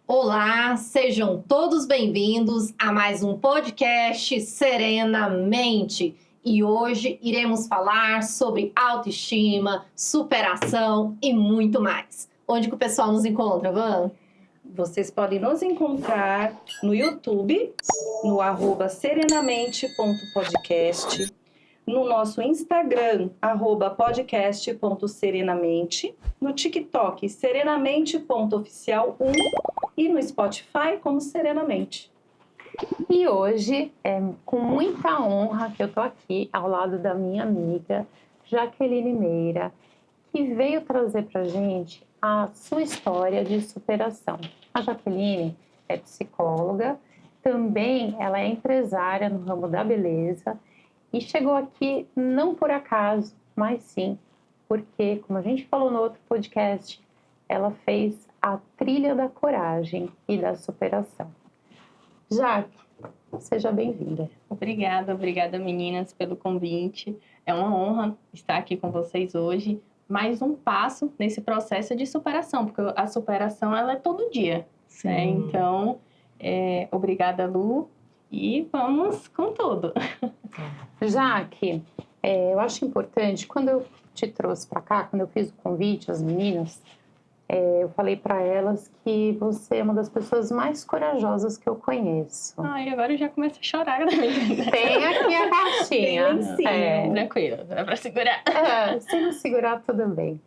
Olá, sejam todos bem-vindos a mais um podcast Serenamente. E hoje iremos falar sobre autoestima, superação e muito mais. Onde que o pessoal nos encontra, Van? Vocês podem nos encontrar no YouTube, no @serenamente.podcast, no nosso Instagram, @podcast.serenamente, no TikTok, serenamente.oficial1 e no Spotify como Serenamente. E hoje é com muita honra que eu tô aqui ao lado da minha amiga Jaqueline Meira, que veio trazer pra gente a sua história de superação. A Jaqueline é psicóloga, também ela é empresária no ramo da beleza e chegou aqui não por acaso, mas sim porque, como a gente falou no outro podcast, ela fez a trilha da coragem e da superação. Jaque, seja bem-vinda. Obrigada meninas pelo convite. É uma honra estar aqui com vocês hoje. Mais um passo nesse processo de superação, porque a superação ela é todo dia, né? Então, obrigada, Lu, e vamos com tudo. Jaque, eu acho importante, quando eu te trouxe para cá, quando eu fiz o convite às meninas, eu falei para elas que você é uma das pessoas mais corajosas que eu conheço. Ai, agora eu já começo a chorar. Tem aqui a caixinha. Tranquilo, dá para segurar. Se não segurar, tudo bem.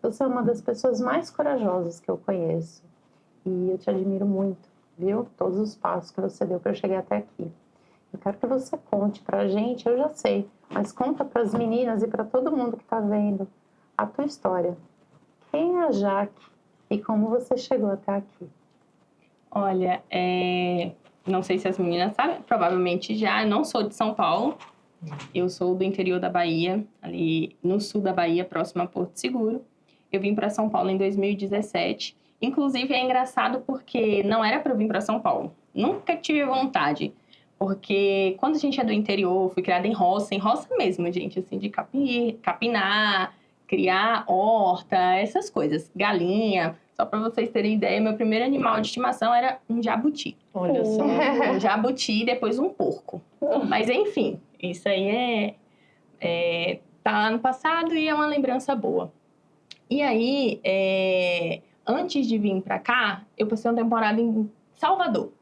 Você é uma das pessoas mais corajosas que eu conheço. E eu te admiro muito, viu? Todos os passos que você deu para eu chegar até aqui. Eu quero que você conte pra gente, eu já sei, mas conta para as meninas e para todo mundo que está vendo a tua história. Quem é a Jaque e como você chegou até aqui? Olha, não sei se as meninas sabem, provavelmente já, eu não sou de São Paulo, eu sou do interior da Bahia, ali no sul da Bahia, próximo a Porto Seguro. Eu vim para São Paulo em 2017, inclusive é engraçado porque não era para eu vir para São Paulo, nunca tive vontade, porque quando a gente é do interior, fui criada em roça mesmo, gente, assim, de capinar, criar horta, essas coisas, galinha. Só para vocês terem ideia, meu primeiro animal de estimação era um jabuti. Olha só. Um jabuti e depois um porco. Mas enfim, isso aí tá lá no passado e é uma lembrança boa. E aí, antes de vir para cá, eu passei uma temporada em Salvador.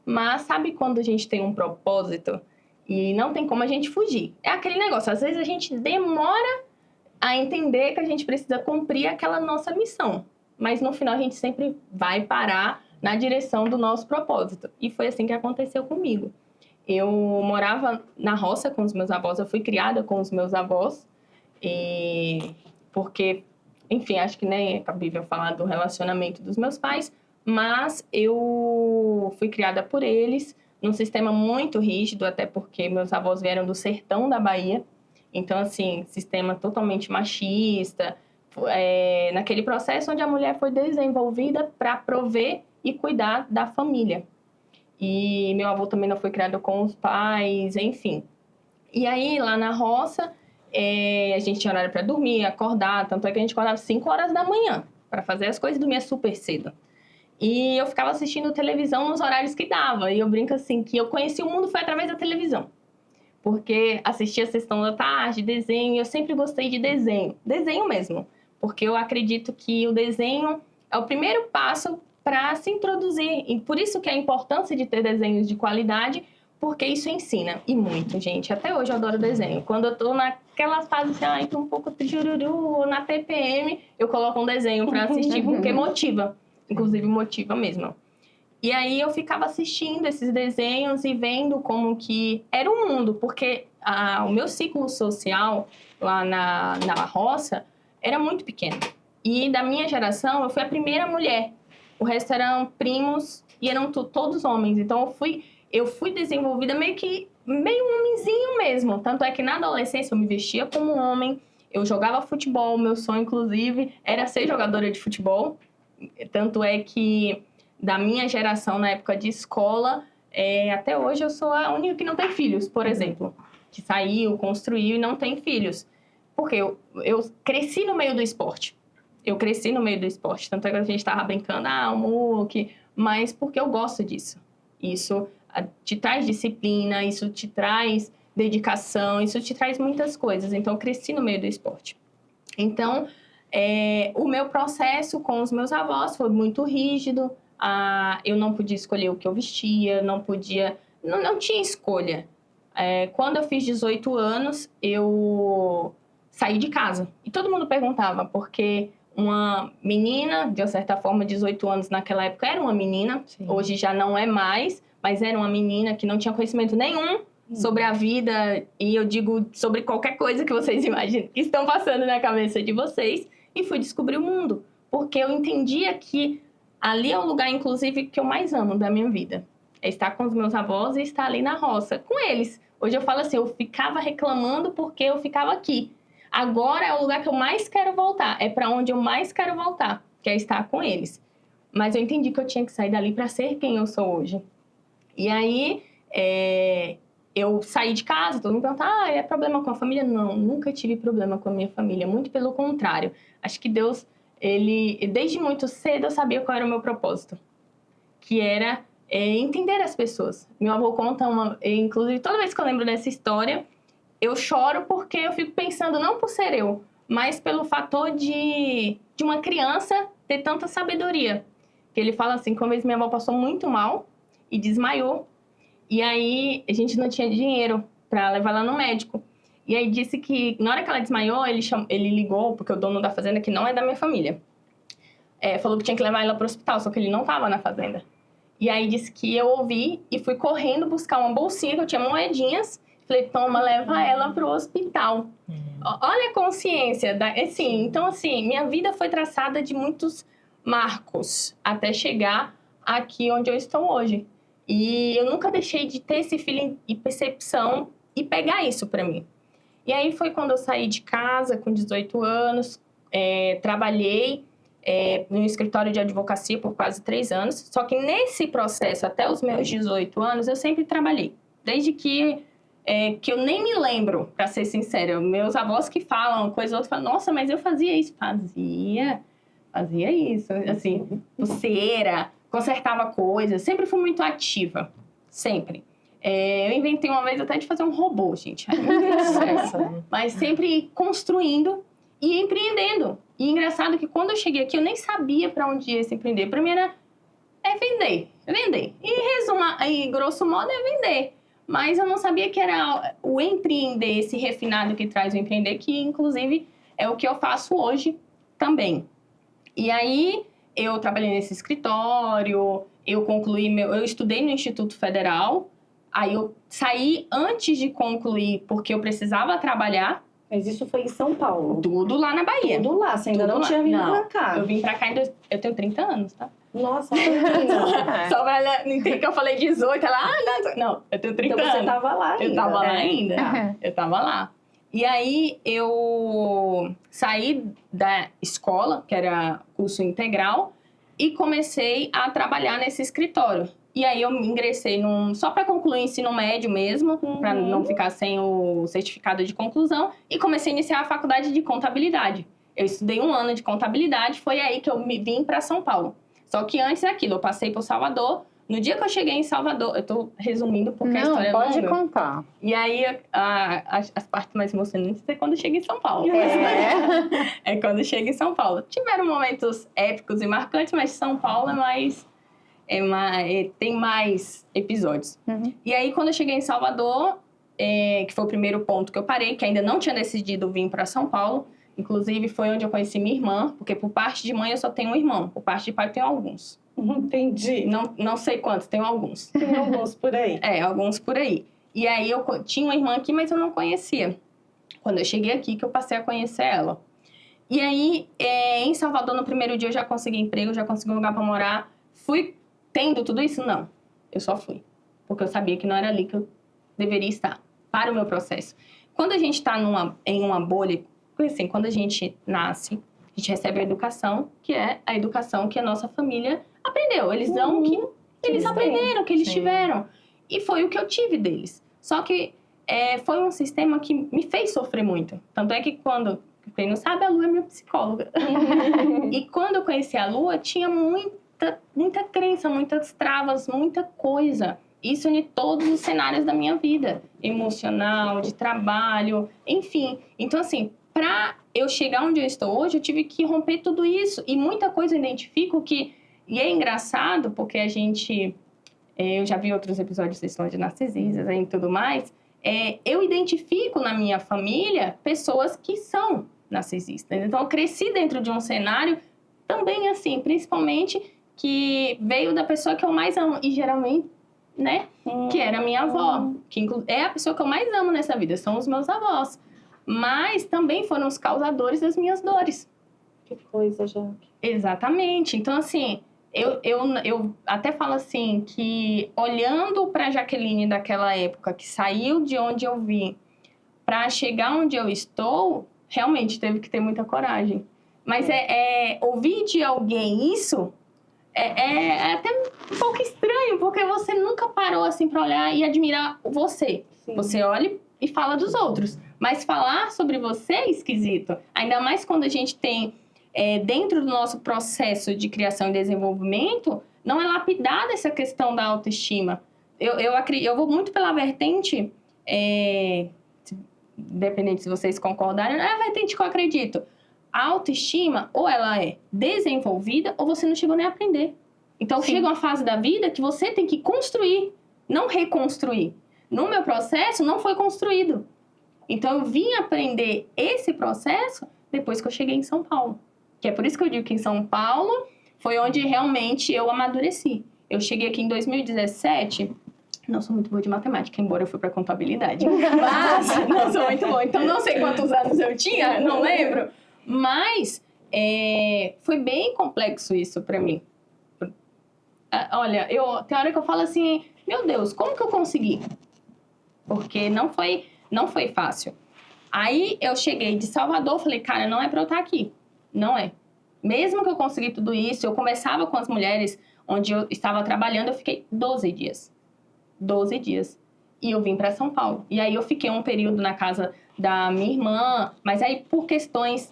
Mas sabe quando a gente tem um propósito e não tem como a gente fugir? É aquele negócio, às vezes a gente demora a entender que a gente precisa cumprir aquela nossa missão. Mas no final a gente sempre vai parar na direção do nosso propósito. E foi assim que aconteceu comigo. Eu morava na roça com os meus avós, eu fui criada com os meus avós. Porque, enfim, acho que nem é cabível falar do relacionamento dos meus pais, mas eu fui criada por eles num sistema muito rígido, até porque meus avós vieram do sertão da Bahia. Então, assim, sistema totalmente machista, naquele processo onde a mulher foi desenvolvida para prover e cuidar da família. E meu avô também não foi criado com os pais, enfim. E aí, lá na roça, a gente tinha horário para dormir, acordar, tanto é que a gente acordava 5 horas da manhã para fazer as coisas e dormia super cedo. E eu ficava assistindo televisão nos horários que dava. E eu brinco assim, que eu conheci o mundo foi através da televisão. Porque assistia a Sessão da Tarde, desenho, eu sempre gostei de desenho mesmo, porque eu acredito que o desenho é o primeiro passo para se introduzir, e por isso que é a importância de ter desenhos de qualidade, porque isso ensina, e muito, gente, até hoje eu adoro desenho. Quando eu tô naquela fase assim, tô um pouco tijururu, na TPM, eu coloco um desenho para assistir, porque motiva, inclusive motiva mesmo. E aí eu ficava assistindo esses desenhos e vendo como que era o mundo, porque o meu ciclo social lá na roça era muito pequeno. E da minha geração, eu fui a primeira mulher. O resto eram primos e eram todos homens. Então eu fui desenvolvida meio homenzinho mesmo. Tanto é que na adolescência eu me vestia como homem, eu jogava futebol, meu sonho inclusive era ser jogadora de futebol. Tanto é que da minha geração, na época de escola, até hoje eu sou a única que não tem filhos, por exemplo. Que saiu, construiu e não tem filhos. Porque eu cresci no meio do esporte. Tanto é que a gente tava brincando, o Muque, mas porque eu gosto disso. Isso te traz disciplina, isso te traz dedicação, isso te traz muitas coisas. Então, eu cresci no meio do esporte. Então, o meu processo com os meus avós foi muito rígido. Eu não podia escolher o que eu vestia, não tinha escolha. Quando eu fiz 18 anos, eu saí de casa. E todo mundo perguntava, porque uma menina, de certa forma, 18 anos naquela época, era uma menina. Sim. Hoje já não é mais, mas era uma menina que não tinha conhecimento nenhum sobre a vida. E eu digo sobre qualquer coisa que vocês imaginem, que estão passando na cabeça de vocês. E fui descobrir o mundo. Porque eu entendia que ali é o lugar, inclusive, que eu mais amo da minha vida. É estar com os meus avós e estar ali na roça, com eles. Hoje eu falo assim, eu ficava reclamando porque eu ficava aqui. Agora é o lugar que eu mais quero voltar. É para onde eu mais quero voltar, que é estar com eles. Mas eu entendi que eu tinha que sair dali para ser quem eu sou hoje. E aí, eu saí de casa, todo mundo pergunta, é problema com a família? Não, nunca tive problema com a minha família. Muito pelo contrário. Acho que Deus, desde muito cedo eu sabia qual era o meu propósito. Que era entender as pessoas. Meu avô conta inclusive, toda vez que eu lembro dessa história, eu choro porque eu fico pensando, não por ser eu, mas pelo fator de uma criança ter tanta sabedoria. Que ele fala assim, que uma vez minha avó passou muito mal e desmaiou. E aí, a gente não tinha dinheiro para levar ela no médico. E aí, disse que, na hora que ela desmaiou, ele ligou, porque o dono da fazenda, que não é da minha família, falou que tinha que levar ela para o hospital, só que ele não estava na fazenda. E aí, disse que eu ouvi e fui correndo buscar uma bolsinha, que eu tinha moedinhas. Falei, toma, leva ela para o hospital. Olha a consciência. Então, assim, minha vida foi traçada de muitos marcos até chegar aqui onde eu estou hoje. E eu nunca deixei de ter esse feeling e percepção e pegar isso para mim. E aí foi quando eu saí de casa com 18 anos, trabalhei no escritório de advocacia por quase 3 anos. Só que nesse processo, até os meus 18 anos, eu sempre trabalhei. Desde que eu nem me lembro, para ser sincera. Meus avós que falam coisa ou outra, falam, nossa, mas eu fazia isso. Fazia isso, assim, pulseira, consertava coisas. Sempre fui muito ativa, sempre. Eu inventei uma vez até de fazer um robô, gente. Mas sempre construindo e empreendendo. E engraçado que quando eu cheguei aqui, eu nem sabia para onde ia se empreender. Para mim era vender. E grosso modo é vender. Mas eu não sabia que era o empreender, esse refinado que traz o empreender, que inclusive é o que eu faço hoje também. E aí, eu trabalhei nesse escritório, eu estudei no Instituto Federal, aí eu saí antes de concluir, porque eu precisava trabalhar. Mas isso foi em São Paulo? Tudo lá na Bahia. Tudo lá, você ainda não tinha vindo pra cá? Eu vim pra cá eu tenho 30 anos, tá? Nossa, não. Só pra ela entender que eu falei 18, ela, não, eu tenho 30 anos. Então você tava lá ainda. Eu tava lá ainda, eu tava lá. E aí, eu saí da escola, que era curso integral, e comecei a trabalhar nesse escritório. E aí, eu ingressei só para concluir o ensino médio mesmo, para não ficar sem o certificado de conclusão, e comecei a iniciar a faculdade de contabilidade. Eu estudei 1 ano de contabilidade, foi aí que eu vim para São Paulo. Só que antes daquilo, eu passei por Salvador. No dia que eu cheguei em Salvador, eu tô resumindo porque a história é longa. Pode contar. E aí, as partes mais emocionantes é quando chega em São Paulo. É quando chega em São Paulo. Tiveram momentos épicos e marcantes, mas São Paulo tem mais episódios. Uhum. E aí, quando eu cheguei em Salvador, que foi o primeiro ponto que eu parei, que ainda não tinha decidido vir para São Paulo. Inclusive, foi onde eu conheci minha irmã, porque por parte de mãe eu só tenho um irmão. Por parte de pai eu tenho alguns. Entendi. Não sei quantos, tenho alguns. Tem alguns por aí. Alguns por aí. E aí, eu tinha uma irmã aqui, mas eu não conhecia. Quando eu cheguei aqui, que eu passei a conhecer ela. E aí, em Salvador, no primeiro dia, eu já consegui emprego, já consegui um lugar para morar. Fui tendo tudo isso? Não. Eu só fui. Porque eu sabia que não era ali que eu deveria estar, para o meu processo. Quando a gente está em uma bolha, assim, quando a gente nasce, a gente recebe a educação, que é a educação que a nossa família aprendeu. Eles dão o que eles aprenderam, que eles tiveram. E foi o que eu tive deles. Só que foi um sistema que me fez sofrer muito. Tanto é que quem não sabe, a Lu é minha psicóloga. E quando eu conheci a Lu, tinha muita muita crença, muitas travas, muita coisa. Isso em todos os cenários da minha vida. Emocional, de trabalho, enfim. Então, assim, para eu chegar onde eu estou hoje, eu tive que romper tudo isso. E muita coisa eu identifico que... E é engraçado, porque a gente... eu já vi outros episódios de Sessão de Narcisistas e tudo mais. Eu identifico na minha família pessoas que são narcisistas. Então, eu cresci dentro de um cenário também assim, principalmente que veio da pessoa que eu mais amo. E geralmente, né, que era a minha avó. Que é a pessoa que eu mais amo nessa vida, são os meus avós. Mas também foram os causadores das minhas dores. Que coisa, Jaque. Exatamente. Então, assim... Eu até falo assim, que olhando para Jaqueline daquela época, que saiu de onde eu vim, para chegar onde eu estou, realmente teve que ter muita coragem. Mas ouvir de alguém isso é até um pouco estranho, porque você nunca parou assim para olhar e admirar você. Sim. Você olha e fala dos outros. Mas falar sobre você é esquisito. Ainda mais quando a gente tem... dentro do nosso processo de criação e desenvolvimento, não é lapidada essa questão da autoestima. Eu vou muito pela vertente, independente se vocês concordarem, é a vertente que eu acredito. A autoestima, ou ela é desenvolvida, ou você não chegou nem a aprender. Então, chega uma fase da vida que você tem que construir, não reconstruir. No meu processo, não foi construído. Então, eu vim aprender esse processo depois que eu cheguei em São Paulo. Que é por isso que eu digo que em São Paulo foi onde realmente eu amadureci. Eu cheguei aqui em 2017, não sou muito boa de matemática, embora eu fui para contabilidade. Mas não sou muito boa, então não sei quantos anos eu tinha, não lembro. Mas foi bem complexo isso para mim. Olha, tem hora que eu falo assim, meu Deus, como que eu consegui? Porque não foi fácil. Aí eu cheguei de Salvador, falei, cara, não é para eu estar aqui. Não é. Mesmo que eu consegui tudo isso, eu começava com as mulheres onde eu estava trabalhando, eu fiquei 12 dias. 12 dias. E eu vim para São Paulo. E aí eu fiquei um período na casa da minha irmã, mas aí por questões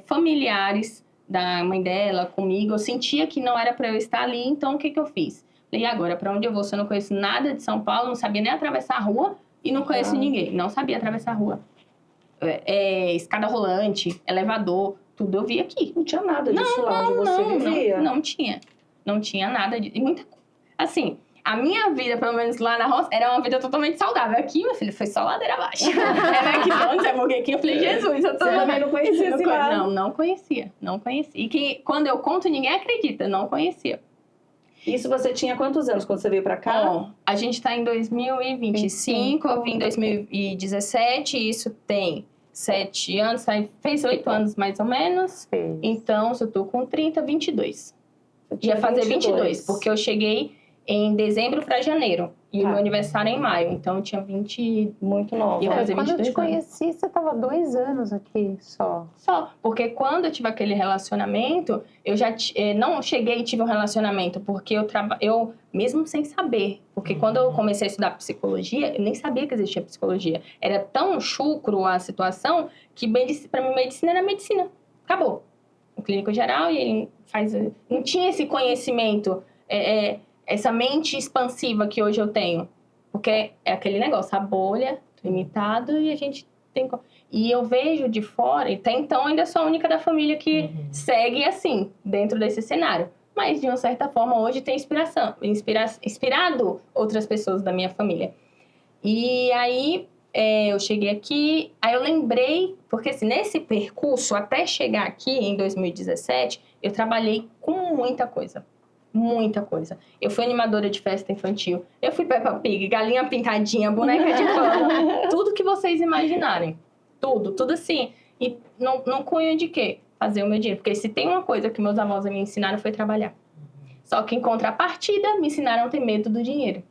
familiares da mãe dela, comigo, eu sentia que não era para eu estar ali, então o que eu fiz? Falei, e agora, para onde eu vou? Se eu não conheço nada de São Paulo, não sabia nem atravessar a rua e não conheço ninguém. Não sabia atravessar a rua. Escada rolante, elevador, tudo eu vi aqui. Não tinha nada disso lá onde você vivia? Não tinha. Não tinha nada disso. Assim, a minha vida, pelo menos lá na roça, era uma vida totalmente saudável. Aqui, meu filho, foi só ladeira abaixo. McDonald's, Burger King. Eu falei, Jesus, eu tô... Você também não conhecia esse lado? Não conhecia. Não conhecia. E que quando eu conto, ninguém acredita. Não conhecia. Isso você tinha quantos anos quando você veio pra cá? Bom, a gente tá em 2025, eu vim em 2017, isso tem 7 anos, fez 8 anos mais ou menos. Fez. Então, se eu tô com 30, 22. Ia fazer 22, porque eu cheguei em dezembro para janeiro. E o meu aniversário é em maio, então eu tinha 20... Muito nova. Ia fazer Quando eu 22 te conheci, você tava 2 anos aqui só. Só, porque quando eu tive aquele relacionamento, eu já não cheguei e tive um relacionamento, porque eu mesmo sem saber, porque quando eu comecei a estudar psicologia, eu nem sabia que existia psicologia. Era tão chucro a situação que para mim medicina era medicina. Acabou. O clínico geral, e ele não tinha esse conhecimento, essa mente expansiva que hoje eu tenho. Porque é aquele negócio, a bolha, limitado, e a gente tem... E eu vejo de fora, e até então ainda sou a única da família que segue assim, dentro desse cenário. Mas, de uma certa forma, hoje tem inspirado outras pessoas da minha família. E aí, eu cheguei aqui, aí eu lembrei, porque assim, nesse percurso, até chegar aqui em 2017, eu trabalhei com muita coisa. Muita coisa. Eu fui animadora de festa infantil, eu fui Peppa Pig, galinha pintadinha, boneca de pano, tudo que vocês imaginarem. Tudo assim. E não cunho de quê? Fazer o meu dinheiro. Porque se tem uma coisa que meus avós me ensinaram foi trabalhar. Só que em contrapartida, me ensinaram a ter medo do dinheiro.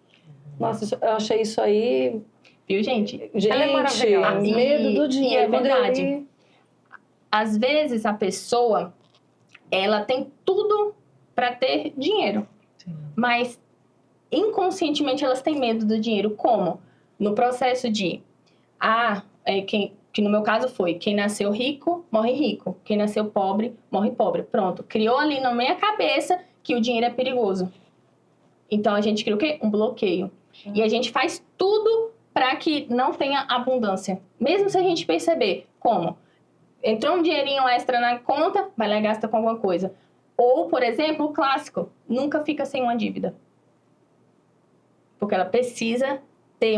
Nossa, eu achei isso aí... Viu, gente? Ela é maravilhosa. Medo do dinheiro. E é verdade. Às vezes, a pessoa, ela tem tudo para ter dinheiro. Sim. Mas, inconscientemente, elas têm medo do dinheiro. Como? No processo de... que no meu caso foi, quem nasceu rico, morre rico. Quem nasceu pobre, morre pobre. Pronto. Criou ali na minha cabeça que o dinheiro é perigoso. Então, a gente cria o quê? Um bloqueio. E a gente faz tudo para que não tenha abundância. Mesmo se a gente perceber como entrou um dinheirinho extra na conta, vai lá e gasta com alguma coisa. Ou, por exemplo, o clássico, nunca fica sem uma dívida. Porque ela precisa ter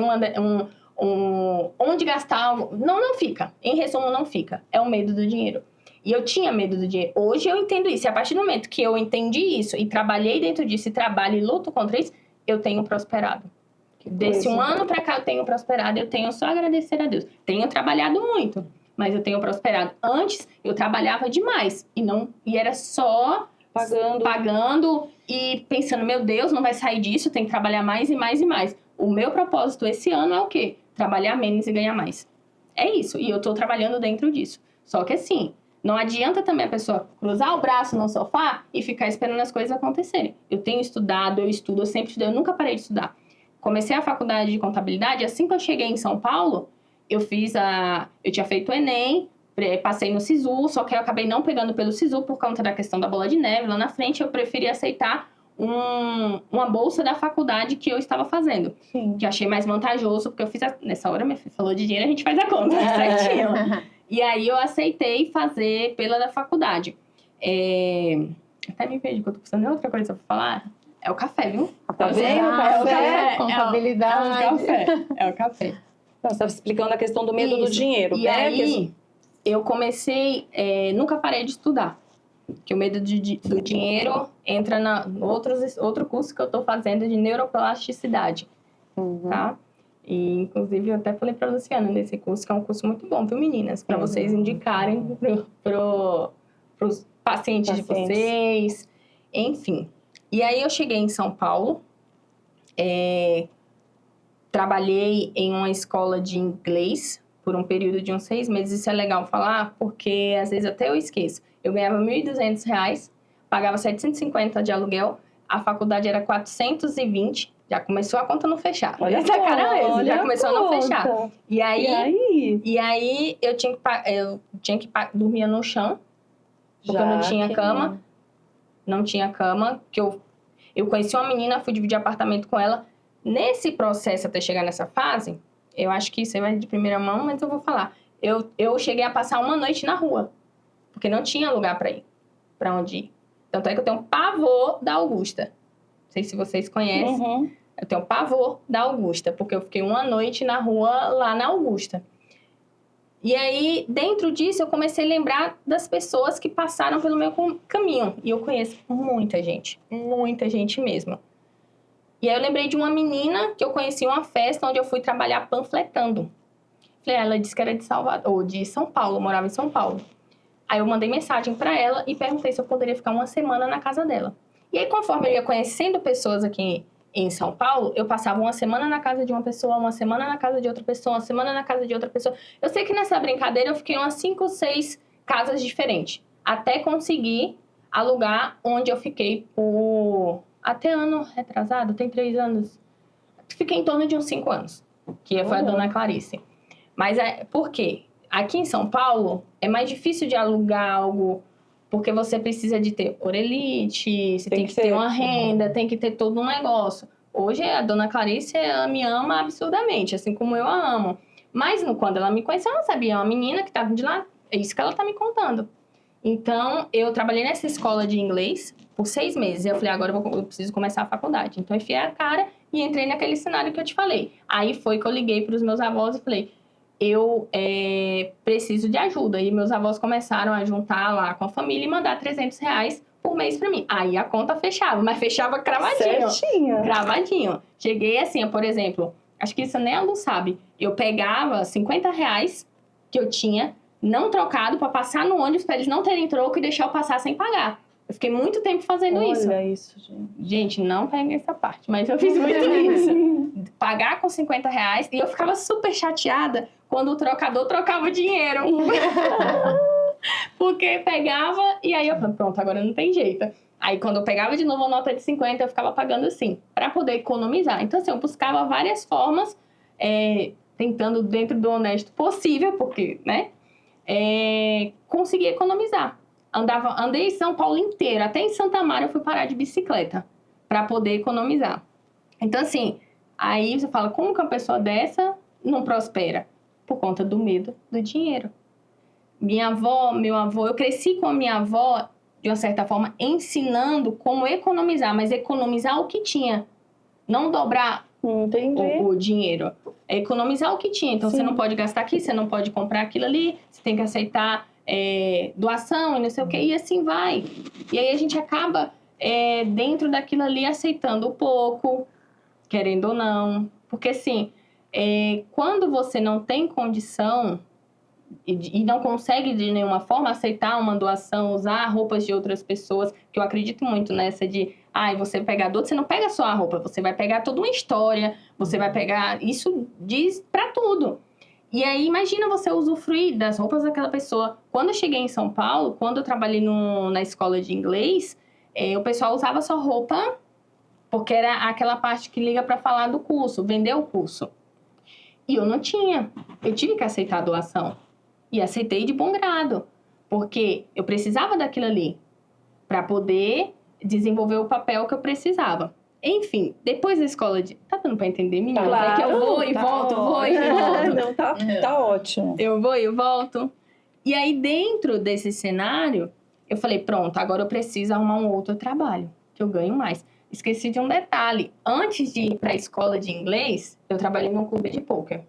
onde gastar algo. Não fica. Em resumo, não fica. É o medo do dinheiro. E eu tinha medo do dinheiro. Hoje eu entendo isso. E a partir do momento que eu entendi isso e trabalhei dentro disso e trabalho e luto contra isso, eu tenho prosperado. Desse um ano pra cá eu tenho prosperado. Eu tenho só a agradecer a Deus. Tenho trabalhado muito, mas eu tenho prosperado. Antes, eu trabalhava demais. E era só pagando e pensando, meu Deus, não vai sair disso, tem que trabalhar mais e mais e mais. O meu propósito esse ano é o quê? Trabalhar menos e ganhar mais. É isso. E eu tô trabalhando dentro disso. Só que assim, não adianta também a pessoa cruzar o braço no sofá e ficar esperando as coisas acontecerem. Eu tenho estudado, eu sempre estudei, eu nunca parei de estudar. Comecei a faculdade de contabilidade, assim que eu cheguei em São Paulo, eu tinha feito o Enem, passei no SISU, só que eu acabei não pegando pelo SISU por conta da questão da bola de neve. Lá na frente, eu preferi aceitar uma bolsa da faculdade que eu estava fazendo. Sim. Que eu achei mais vantajoso, porque eu fiz... Nessa hora, minha filha falou de dinheiro, a gente faz a conta, certinho. E aí, eu aceitei fazer pela da faculdade. Até me perdi, que eu tô precisando de outra coisa pra falar. É o café, viu? Tá vendo? Café, contabilidade. É o café. Você estava explicando a questão do medo do Isso. dinheiro, E né? aí, eu comecei... nunca parei de estudar. Porque o medo do dinheiro entra no outro curso que eu tô fazendo de neuroplasticidade. Tá? E, inclusive, eu até falei pra Luciana nesse curso, que é um curso muito bom, viu, meninas? Pra vocês indicarem pros pacientes de vocês. Enfim. E aí, eu cheguei em São Paulo. Trabalhei em uma escola de inglês por um período de uns 6 meses. Isso é legal falar, porque às vezes até eu esqueço. Eu ganhava R$ 1.200, pagava R$ 750 de aluguel, a faculdade era 420, já começou a conta não fechar. Olha essa cara mesmo, já começou a não conta. fechar. E aí eu tinha que dormir no chão, porque eu não tinha cama. Não tinha cama, que eu conheci uma menina, fui dividir apartamento com ela. Nesse processo, até chegar nessa fase, eu acho que isso aí vai de primeira mão, mas eu vou falar. Eu cheguei a passar uma noite na rua, porque não tinha lugar para ir, para onde ir. Tanto é que eu tenho pavor da Augusta. Não sei se vocês conhecem. Eu tenho pavor da Augusta, porque eu fiquei uma noite na rua lá na Augusta. E aí, dentro disso, eu comecei a lembrar das pessoas que passaram pelo meu caminho. E eu conheço muita gente mesmo. E aí eu lembrei de uma menina que eu conheci em uma festa onde eu fui trabalhar panfletando. Ela disse que era de Salvador, ou de São Paulo, morava em São Paulo. Aí eu mandei mensagem para ela e perguntei se eu poderia ficar uma semana na casa dela. E aí, conforme eu ia conhecendo pessoas aqui em São Paulo, eu passava uma semana na casa de uma pessoa, uma semana na casa de outra pessoa, uma semana na casa de outra pessoa. Eu sei que nessa brincadeira eu fiquei umas 5 ou 6 casas diferentes, até conseguir alugar onde eu fiquei por... Até ano retrasado, tem 3 anos. Fiquei em torno de uns 5 anos, que foi a dona Clarice. Mas por quê? Aqui em São Paulo, é mais difícil de alugar algo, porque você precisa de ter orelite, você tem que ter uma renda, tem que ter todo um negócio. Hoje, a dona Clarice, ela me ama absurdamente, assim como eu a amo. Mas, quando ela me conheceu, ela sabia, é uma menina que estava de lá, é isso que ela está me contando. Então, eu trabalhei nessa escola de inglês por 6 meses. E eu falei, agora eu preciso começar a faculdade. Então, eu enfiei a cara e entrei naquele cenário que eu te falei. Aí foi que eu liguei para os meus avós e falei, eu preciso de ajuda. E meus avós começaram a juntar lá com a família e mandar R$300 por mês para mim. Aí a conta fechava, mas fechava cravadinho. Certinho. Cravadinho. Cheguei assim, por exemplo, acho que isso nem a Lu sabe. Eu pegava R$50 que eu tinha, não trocado, para passar no ônibus, para eles não terem troco e deixar eu passar sem pagar. Eu fiquei muito tempo fazendo isso. Olha isso, gente. Gente, não peguei essa parte, mas eu fiz muito isso. Pagar com R$50 e eu ficava super chateada quando o trocador trocava o dinheiro. Porque pegava e aí eu falei, pronto, agora não tem jeito. Aí quando eu pegava de novo a nota de 50, eu ficava pagando assim, para poder economizar. Então assim, eu buscava várias formas, tentando dentro do honesto possível, porque, né, conseguir economizar. andei em São Paulo inteiro, até em Santa Mara eu fui parar de bicicleta para poder economizar. Então, assim, aí você fala, como que uma pessoa dessa não prospera? Por conta do medo do dinheiro. Minha avó, meu avô, eu cresci com a minha avó, de uma certa forma, ensinando como economizar, mas economizar o que tinha. Não dobrar o dinheiro. É economizar o que tinha. Então, você não pode gastar aqui, você não pode comprar aquilo ali, você tem que aceitar doação e não sei o quê, e assim vai. E aí a gente acaba, dentro daquilo ali, aceitando pouco, querendo ou não. Porque, assim, quando você não tem condição e não consegue de nenhuma forma aceitar uma doação, usar roupas de outras pessoas, que eu acredito muito nessa de, você pegar você não pega só a roupa, você vai pegar toda uma história, você vai pegar, isso diz pra tudo. E aí, imagina você usufruir das roupas daquela pessoa. Quando eu cheguei em São Paulo, quando eu trabalhei na escola de inglês, o pessoal usava só roupa, porque era aquela parte que liga pra falar do curso, vender o curso. E eu não tinha, eu tive que aceitar a doação. E aceitei de bom grado, porque eu precisava daquilo ali para poder desenvolver o papel que eu precisava. Enfim, depois da escola de... Tá dando para entender, menina? Claro, é que eu vou e volto, vou e volto. Não, tá ótimo. Eu vou e volto. E aí, dentro desse cenário, eu falei, pronto, agora eu preciso arrumar um outro trabalho, que eu ganho mais. Esqueci de um detalhe. Antes de ir para a escola de inglês, eu trabalhei num clube de pôquer,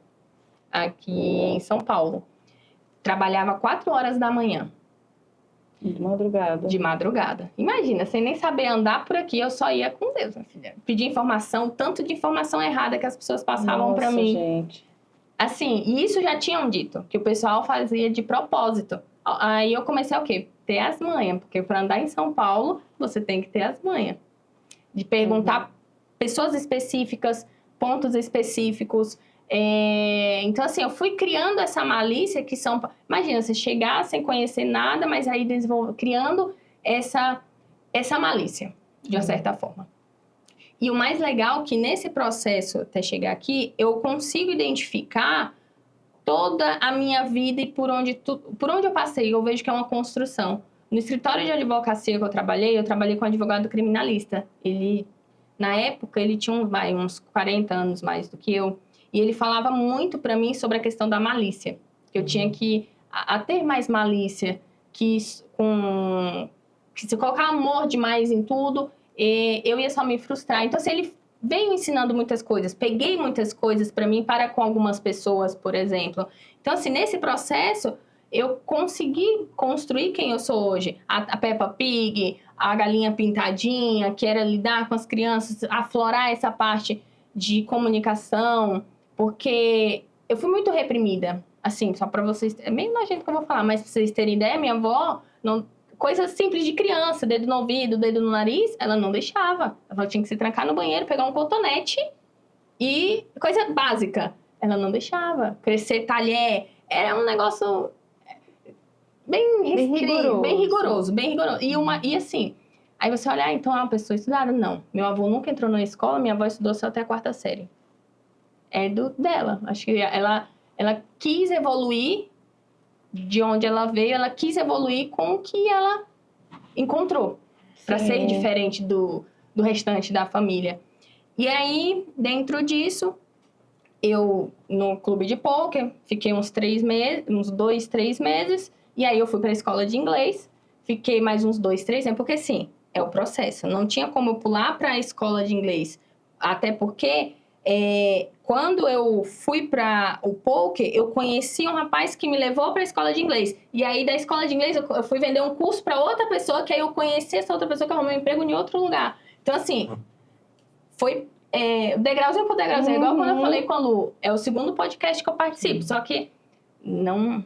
aqui em São Paulo. Trabalhava 4 horas da manhã. De madrugada. De madrugada. Imagina, sem nem saber andar por aqui, eu só ia com Deus, minha filha. Pedir informação, tanto de informação errada que as pessoas passavam para mim. Gente. Assim, e isso já tinham dito, que o pessoal fazia de propósito. Aí eu comecei a quê? Ter as manhas, porque para andar em São Paulo, você tem que ter as manhas. De perguntar pessoas específicas, pontos específicos. Então, assim, eu fui criando essa malícia que são... Imagina, você chegar sem conhecer nada, mas aí criando essa malícia, de uma certa forma. E o mais legal é que nesse processo, até chegar aqui, eu consigo identificar toda a minha vida e por onde eu passei. Eu vejo que é uma construção. No escritório de advocacia que eu trabalhei com um advogado criminalista. Ele, na época, ele tinha uns 40 anos mais do que eu. E ele falava muito para mim sobre a questão da malícia. Que eu tinha que ter mais malícia, que se colocar amor demais em tudo, eu ia só me frustrar. Então, assim, ele veio ensinando muitas coisas. Peguei muitas coisas para mim, para com algumas pessoas, por exemplo. Então, assim, nesse processo, eu consegui construir quem eu sou hoje. A Peppa Pig, a galinha pintadinha, que era lidar com as crianças, aflorar essa parte de comunicação, porque eu fui muito reprimida. Assim, só pra vocês... É meio nojento que eu vou falar, mas pra vocês terem ideia, minha avó, coisas simples de criança, dedo no ouvido, dedo no nariz, ela não deixava. Ela tinha que se trancar no banheiro, pegar um cotonete e... Coisa básica. Ela não deixava. Crescer talher, era um negócio... Bem rigoroso. E assim, aí você olha, então é uma pessoa estudada? Não. Meu avô nunca entrou na escola, minha avó estudou só até a 4ª série. É dela. Acho que ela quis evoluir de onde ela veio, ela quis evoluir com o que ela encontrou. Para ser diferente do restante da família. E aí, dentro disso, eu, no clube de pôquer, fiquei uns 2, 3 meses. E aí eu fui para a escola de inglês, fiquei mais uns 2, 3 anos, porque sim, é o processo. Não tinha como eu pular para a escola de inglês. Até porque, quando eu fui para o pôquer, eu conheci um rapaz que me levou para a escola de inglês. E aí, da escola de inglês, eu fui vender um curso para outra pessoa, que aí eu conheci essa outra pessoa que arrumou um emprego em outro lugar. Então, assim, foi degrauzinho por degrauzinho. Igual quando eu falei com a Lu. É o 2º podcast que eu participo, só que não...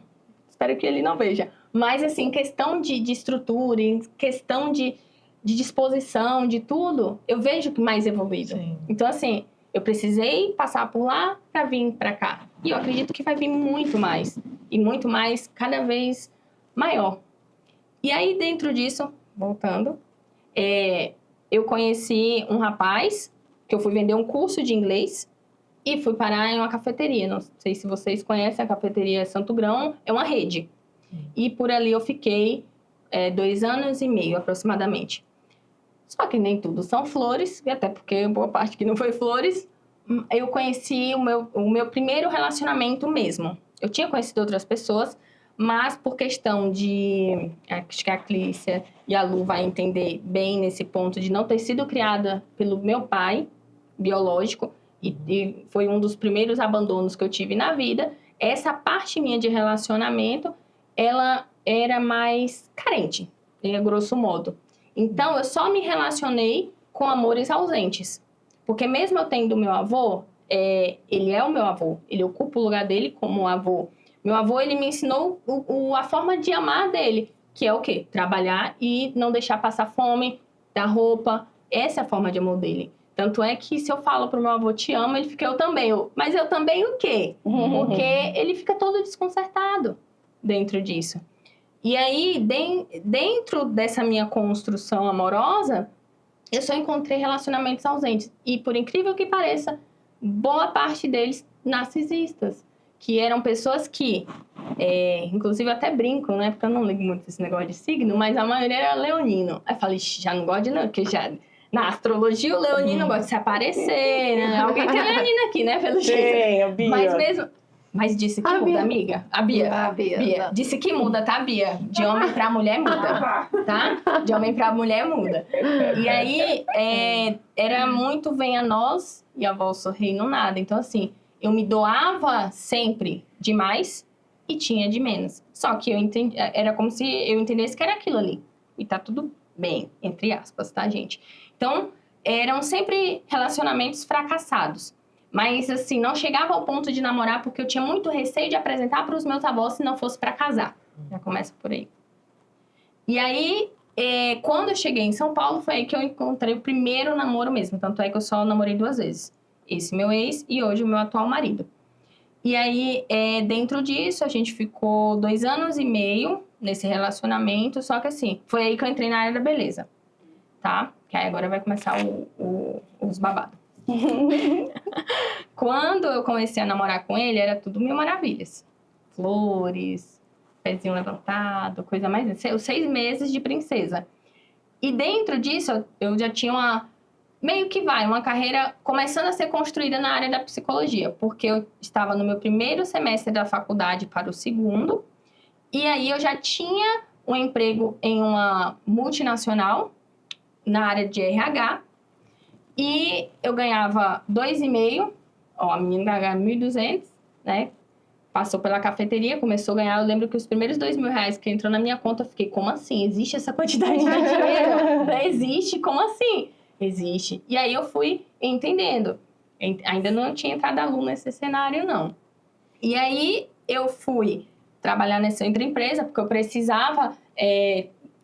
Espero que ele não veja. Mas, assim, questão de estrutura, em questão de disposição, de tudo, eu vejo que mais evoluído. Sim. Então, assim, eu precisei passar por lá para vir para cá. E eu acredito que vai vir muito mais. E muito mais, cada vez maior. E aí, dentro disso, voltando, eu conheci um rapaz que eu fui vender um curso de inglês. E fui parar em uma cafeteria. Não sei se vocês conhecem a cafeteria Santo Grão. É uma rede. E por ali eu fiquei 2 anos e meio aproximadamente. Só que nem tudo são flores, e até porque boa parte que não foi flores, eu conheci o meu primeiro relacionamento mesmo. Eu tinha conhecido outras pessoas, mas por questão de... Acho que a Clícia e a Lu vai entender bem nesse ponto de não ter sido criada pelo meu pai biológico, e foi um dos primeiros abandonos que eu tive na vida. Essa parte minha de relacionamento, ela era mais carente, a grosso modo. Então, eu só me relacionei com amores ausentes. Porque mesmo eu tendo meu avô, ele é o meu avô, ele ocupa o lugar dele como avô. Meu avô, ele me ensinou a forma de amar dele, que é o quê? Trabalhar e não deixar passar fome, dar roupa. Essa é a forma de amor dele. Tanto é que se eu falo pro meu avô, te amo, ele fica, eu também. Mas eu também o quê? Porque ele fica todo desconcertado dentro disso. E aí, dentro dessa minha construção amorosa, eu só encontrei relacionamentos ausentes. E, por incrível que pareça, boa parte deles narcisistas. Que eram pessoas que, inclusive, eu até brinco, né? Porque eu não ligo muito esse negócio de signo, mas a maioria era leonino. Aí eu falei, já não gosto de não, porque já... Na astrologia, o leonino gosta de se aparecer, né? Alguém que é leonino aqui, né? Pelo jeito. a Bia. Mas mesmo... Mas disse que muda, amiga. A Bia. Bia. Disse que muda, tá, Bia? De homem pra mulher muda, tá? De homem pra mulher muda. E aí, era muito venha nós e a vosso reino nada. Então, assim, eu me doava sempre demais e tinha de menos. Só que eu entendi, era como se eu entendesse que era aquilo ali. E tá tudo bem, entre aspas, tá, gente? Então, eram sempre relacionamentos fracassados. Mas, assim, não chegava ao ponto de namorar porque eu tinha muito receio de apresentar para os meus avós se não fosse para casar. Já começa por aí. E aí, quando eu cheguei em São Paulo, foi aí que eu encontrei o primeiro namoro mesmo. Tanto é que eu só namorei 2 vezes. Esse meu ex e hoje o meu atual marido. E aí, dentro disso, a gente ficou 2 anos e meio nesse relacionamento. Só que, assim, foi aí que eu entrei na área da beleza. Tá? Que aí agora vai começar os babados. Quando eu comecei a namorar com ele, era tudo mil maravilhas. Flores, pezinho levantado, coisa mais... Os 6 meses de princesa. E dentro disso, eu já tinha uma carreira começando a ser construída na área da psicologia. Porque eu estava no meu primeiro semestre da faculdade para o segundo. E aí eu já tinha um emprego em uma multinacional na área de RH. E eu ganhava 2,5, a menina ganhava 1.200, né? Passou pela cafeteria, começou a ganhar. Eu lembro que os primeiros R$2.000 que entrou na minha conta, eu fiquei, como assim? Existe essa quantidade de dinheiro? Existe? Como assim? Existe. E aí eu fui entendendo. Ainda não tinha entrado a Lu nesse cenário, não. E aí eu fui trabalhar nessa outra empresa, porque eu precisava,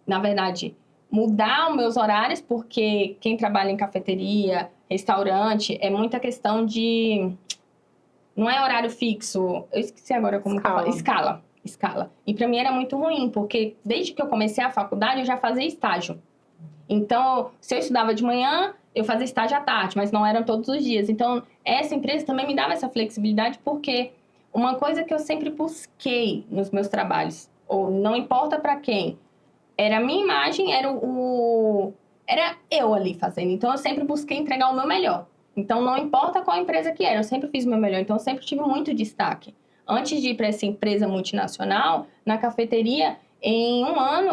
na verdade... mudar os meus horários, porque quem trabalha em cafeteria, restaurante, é muita questão de... Não é horário fixo. Eu esqueci agora como que eu falo. Escala. E pra mim era muito ruim, porque desde que eu comecei a faculdade, eu já fazia estágio. Então, se eu estudava de manhã, eu fazia estágio à tarde, mas não eram todos os dias. Então, essa empresa também me dava essa flexibilidade, porque uma coisa que eu sempre busquei nos meus trabalhos, ou não importa pra quem... Era a minha imagem, era eu ali fazendo. Então, eu sempre busquei entregar o meu melhor. Então, não importa qual empresa que era, eu sempre fiz o meu melhor. Então, eu sempre tive muito destaque. Antes de ir para essa empresa multinacional, na cafeteria, em 1 ano,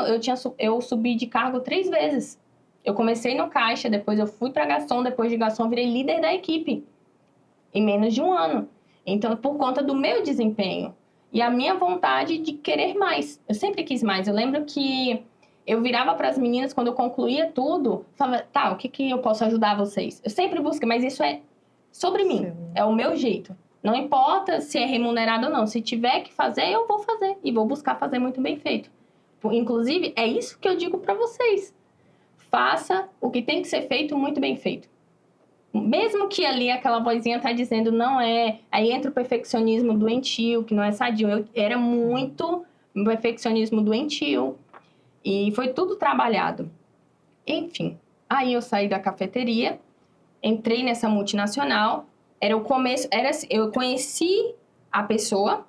eu subi de cargo 3 vezes. Eu comecei no caixa, depois eu fui para garçom, depois de garçom, virei líder da equipe. Em menos de 1 ano. Então, por conta do meu desempenho. E a minha vontade de querer mais. Eu sempre quis mais. Eu lembro que eu virava para as meninas, quando eu concluía tudo, falava, tá, o que eu posso ajudar vocês? Eu sempre busquei, mas isso é sobre mim. Sim. É o meu jeito. Não importa se é remunerado ou não. Se tiver que fazer, eu vou fazer. E vou buscar fazer muito bem feito. Inclusive, é isso que eu digo para vocês. Faça o que tem que ser feito muito bem feito. Mesmo que ali aquela vozinha tá dizendo não é... Aí entra o perfeccionismo doentio, que não é sadio. Eu era muito perfeccionismo doentio. E foi tudo trabalhado. Enfim, aí eu saí da cafeteria, entrei nessa multinacional. Era o começo... eu conheci a pessoa,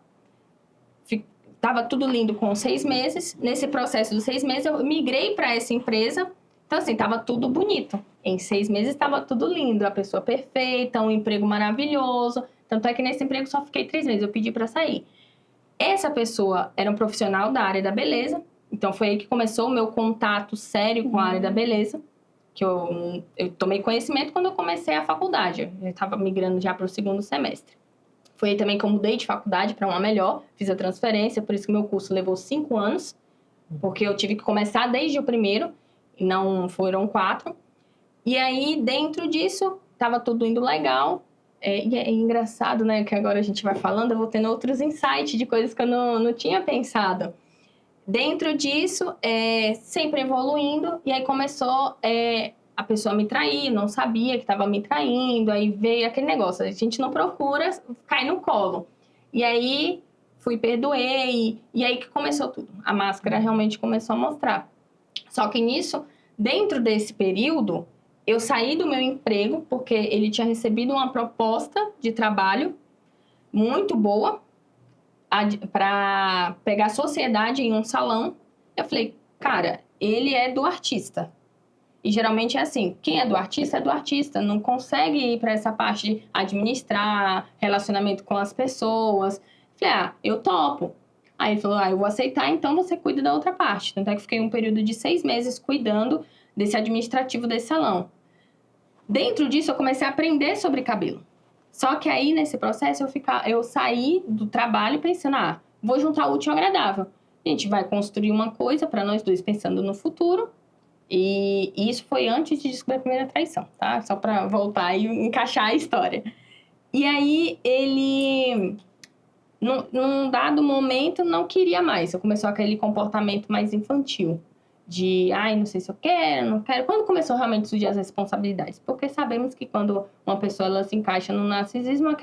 tava tudo lindo com 6 meses. Nesse processo dos 6 meses, eu migrei para essa empresa. Então, assim, tava tudo bonito. Em 6 meses, tava tudo lindo. A pessoa perfeita, um emprego maravilhoso. Tanto é que nesse emprego só fiquei 3 meses. Eu pedi para sair. Essa pessoa era um profissional da área da beleza. Então, foi aí que começou o meu contato sério com a área da beleza. Que eu tomei conhecimento quando eu comecei a faculdade. Eu estava migrando já para o 2º semestre. Foi aí também que eu mudei de faculdade para uma melhor. Fiz a transferência, por isso que meu curso levou 5 anos. Porque eu tive que começar desde o primeiro. E não foram 4. E aí, dentro disso, estava tudo indo legal. E é engraçado, né? Que agora a gente vai falando, eu vou tendo outros insights de coisas que eu não tinha pensado. Dentro disso, sempre evoluindo. E aí começou a pessoa me trair, não sabia que estava me traindo. Aí veio aquele negócio, a gente não procura, cai no colo. E aí, perdoei. E aí que começou tudo. A máscara realmente começou a mostrar. Só que nisso, dentro desse período, eu saí do meu emprego, porque ele tinha recebido uma proposta de trabalho muito boa para pegar sociedade em um salão. Eu falei, cara, ele é do artista. E geralmente é assim, quem é do artista, não consegue ir para essa parte de administrar, relacionamento com as pessoas. Eu falei, eu topo. Aí ele falou, eu vou aceitar, então você cuida da outra parte. Tanto é que fiquei um período de 6 meses cuidando desse administrativo desse salão. Dentro disso, eu comecei a aprender sobre cabelo. Só que aí, nesse processo, eu saí do trabalho pensando, vou juntar o útil ao agradável. A gente vai construir uma coisa para nós dois, pensando no futuro. E isso foi antes de descobrir a primeira traição, tá? Só para voltar e encaixar a história. E aí, ele... Num dado momento, não queria mais. Eu começou aquele comportamento mais infantil. De, não sei se eu quero, não quero. Quando começou realmente a surgir as responsabilidades? Porque sabemos que quando uma pessoa ela se encaixa no narcisismo,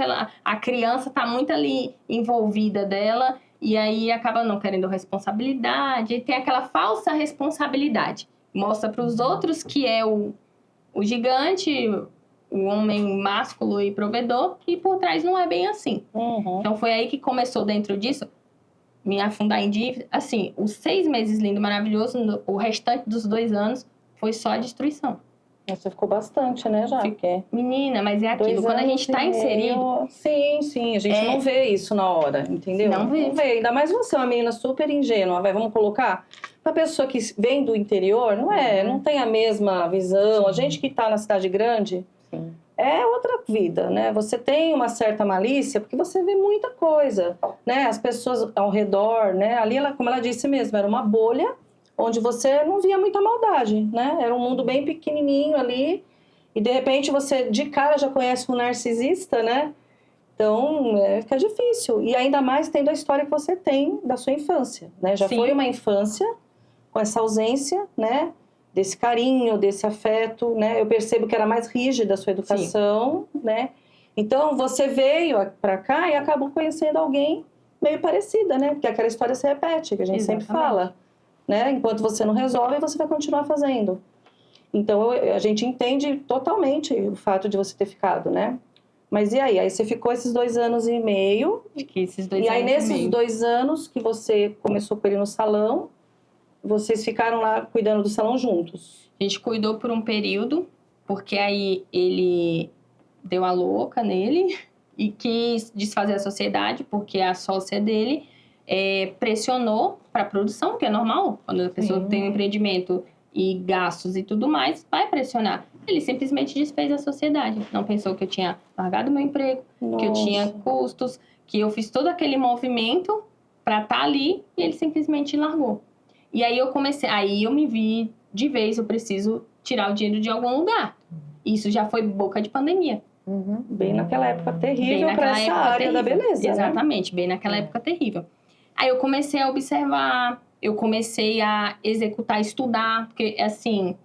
a criança está muito ali envolvida dela e aí acaba não querendo responsabilidade. E tem aquela falsa responsabilidade. Mostra para os outros que é o gigante, o homem másculo e provedor, e por trás não é bem assim. Uhum. Então, foi aí que começou dentro disso, me afundar em dívida. Assim, os 6 meses lindo, maravilhoso, o restante dos 2 anos foi só a destruição. Você ficou bastante, né, já? Menina, mas é aquilo, quando a gente está inserido... Sim, a gente não vê isso na hora, entendeu? Não vê. Ainda mais você, uma menina super ingênua, vamos colocar... Uma pessoa que vem do interior, não tem a mesma visão. Sim. A gente que está na cidade grande, sim, é outra vida, né? Você tem uma certa malícia, porque você vê muita coisa, né? As pessoas ao redor, né? Ali, como ela disse mesmo, era uma bolha onde você não via muita maldade, né? Era um mundo bem pequenininho ali, e de repente você de cara já conhece um narcisista, né? Então, fica difícil. E ainda mais tendo a história que você tem da sua infância, né? Já Sim. foi uma infância com essa ausência, né? Desse carinho, desse afeto, né? Eu percebo que era mais rígida a sua educação, Sim. né? Então, você veio pra cá e acabou conhecendo alguém meio parecida, né? Porque aquela história se repete, que a gente Exatamente. Sempre fala, né? Enquanto você não resolve, você vai continuar fazendo. Então, a gente entende totalmente o fato de você ter ficado, né? Mas e aí? Aí você ficou esses 2 anos e meio. Fiquei esses 2 anos e aí, nesses 2 anos que você começou com ele no salão, vocês ficaram lá cuidando do salão juntos? A gente cuidou por um período, porque aí ele deu a louca nele e quis desfazer a sociedade, porque a sócia dele pressionou para a produção, que é normal. Quando a pessoa tem um empreendimento e gastos e tudo mais, vai pressionar. Ele simplesmente desfez a sociedade. Não pensou que eu tinha largado meu emprego, Nossa. Que eu tinha custos, que eu fiz todo aquele movimento para estar ali e ele simplesmente largou. E aí eu me vi de vez, eu preciso tirar o dinheiro de algum lugar. Isso já foi boca de pandemia. Uhum. Bem naquela época terrível para essa área da beleza. Exatamente, bem naquela época terrível. Aí eu comecei a observar, eu comecei a executar, estudar, porque assim,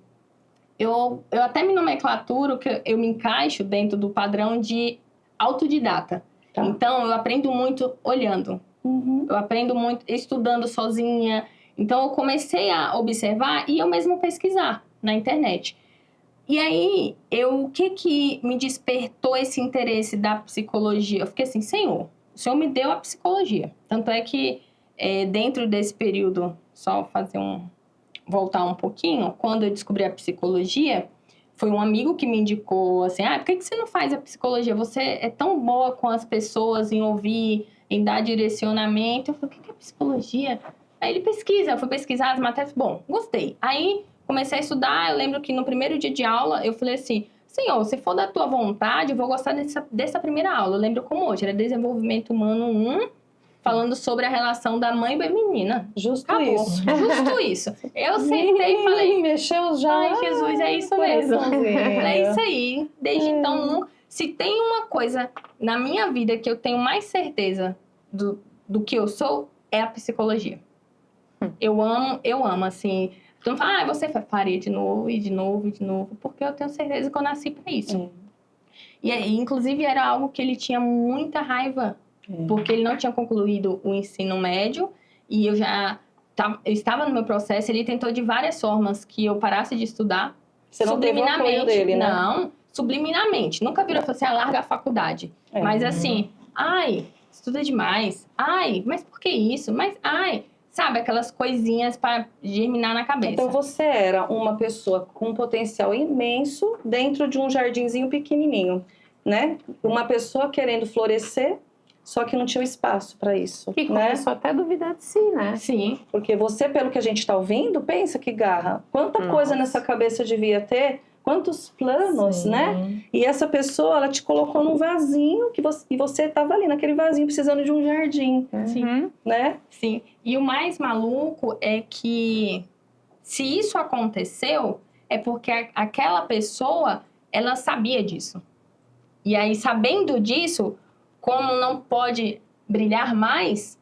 eu até me nomenclaturo que eu me encaixo dentro do padrão de autodidata. Tá. Então, eu aprendo muito olhando. Uhum. Eu aprendo muito estudando sozinha. Então, eu comecei a observar e eu mesmo pesquisar na internet. E aí, o que me despertou esse interesse da psicologia? Eu fiquei assim, Senhor, o Senhor me deu a psicologia. Tanto é que dentro desse período, só voltar um pouquinho, quando eu descobri a psicologia, foi um amigo que me indicou assim, por que você não faz a psicologia? Você é tão boa com as pessoas em ouvir, em dar direcionamento. Eu falei, o que é psicologia? Aí ele pesquisa, eu fui pesquisar as matérias, bom, gostei. Aí comecei a estudar, eu lembro que no primeiro dia de aula, eu falei assim, Senhor, se for da tua vontade, eu vou gostar dessa primeira aula. Eu lembro como hoje, era Desenvolvimento Humano 1, falando sobre a relação da mãe e da menina. Justo Acabou. isso. Justo isso. Eu sentei e falei, mexeu já. ai, Jesus, é isso mesmo. coraçãozinho. É isso aí. Desde então, se tem uma coisa na minha vida que eu tenho mais certeza do que eu sou, é a psicologia. Eu amo, assim. Então, você faria de novo, e de novo, e de novo, porque eu tenho certeza que eu nasci para isso. E aí, inclusive, era algo que ele tinha muita raiva, porque ele não tinha concluído o ensino médio, e eu estava no meu processo, ele tentou de várias formas que eu parasse de estudar. Você não teve o apoio dele, né? Não, subliminamente. Nunca virou e falou assim, larga a faculdade. Mas assim, estuda demais. Mas por que isso? Sabe, aquelas coisinhas para germinar na cabeça. Então você era uma pessoa com um potencial imenso dentro de um jardinzinho pequenininho, né? Uma pessoa querendo florescer, só que não tinha espaço para isso. Que né? começou até a duvidar de si, né? Sim. Porque você, pelo que a gente está ouvindo, pensa que garra. Quanta coisa nessa cabeça devia ter, quantos planos, né? E essa pessoa, ela te colocou num vasinho e você estava ali naquele vasinho precisando de um jardim, Sim. né? Sim. E o mais maluco é que se isso aconteceu, é porque aquela pessoa, ela sabia disso. E aí, sabendo disso, como não pode brilhar mais,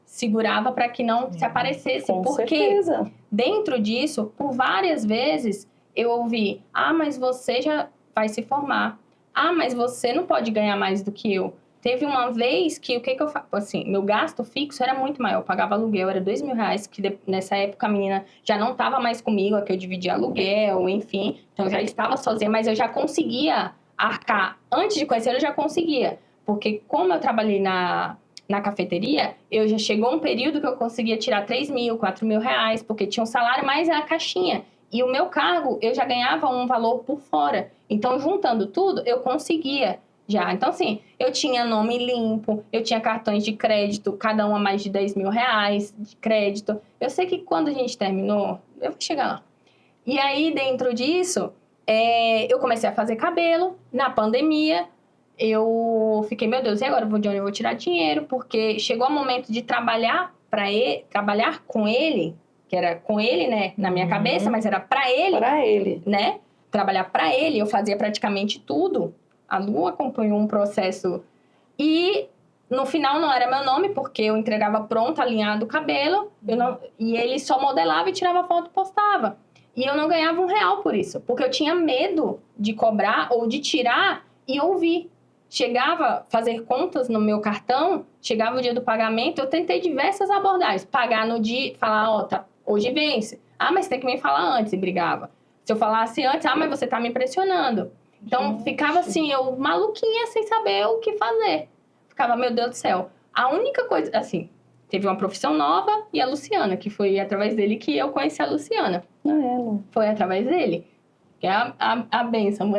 segurava para que não se aparecesse. Com porque certeza. dentro disso, por várias vezes, eu ouvi, mas você já vai se formar. Mas você não pode ganhar mais do que eu. Teve uma vez que, o que eu faço? Assim, meu gasto fixo era muito maior. Eu pagava aluguel, era R$2.000, que nessa época a menina já não estava mais comigo, que eu dividia aluguel, enfim. Então, eu já estava sozinha, mas eu já conseguia arcar. Antes de conhecer, eu já conseguia. Porque como eu trabalhei na cafeteria, eu já chegou um período que eu conseguia tirar R$3.000, R$4.000, porque tinha um salário mais a caixinha. E o meu cargo, eu já ganhava um valor por fora. Então, juntando tudo, eu conseguia já. Então, assim, eu tinha nome limpo, eu tinha cartões de crédito, cada um a mais de R$10.000 de crédito. Eu sei que quando a gente terminou, eu vou chegar lá. E aí, dentro disso, eu comecei a fazer cabelo. Na pandemia, eu fiquei, meu Deus, e agora de onde eu vou tirar dinheiro? Porque chegou o momento de trabalhar com ele, que era com ele, né, na minha cabeça, mas era pra ele. Para ele. Né? Trabalhar pra ele, eu fazia praticamente tudo. A Lu acompanhou um processo. E no final não era meu nome, porque eu entregava pronto, alinhado o cabelo. E ele só modelava e tirava foto e postava. E eu não ganhava R$1 por isso. Porque eu tinha medo de cobrar ou de tirar e ouvir. Chegava a fazer contas no meu cartão, chegava o dia do pagamento, eu tentei diversas abordagens. Pagar no dia, falar, hoje vence. Mas tem que me falar antes, e brigava. Se eu falasse antes, mas você tá me pressionando. Então, ficava assim, eu maluquinha, sem saber o que fazer. Ficava, meu Deus do céu. A única coisa, assim, teve uma profissão nova e a Luciana, que foi através dele que eu conheci a Luciana. Foi através dele. Que é a bênção,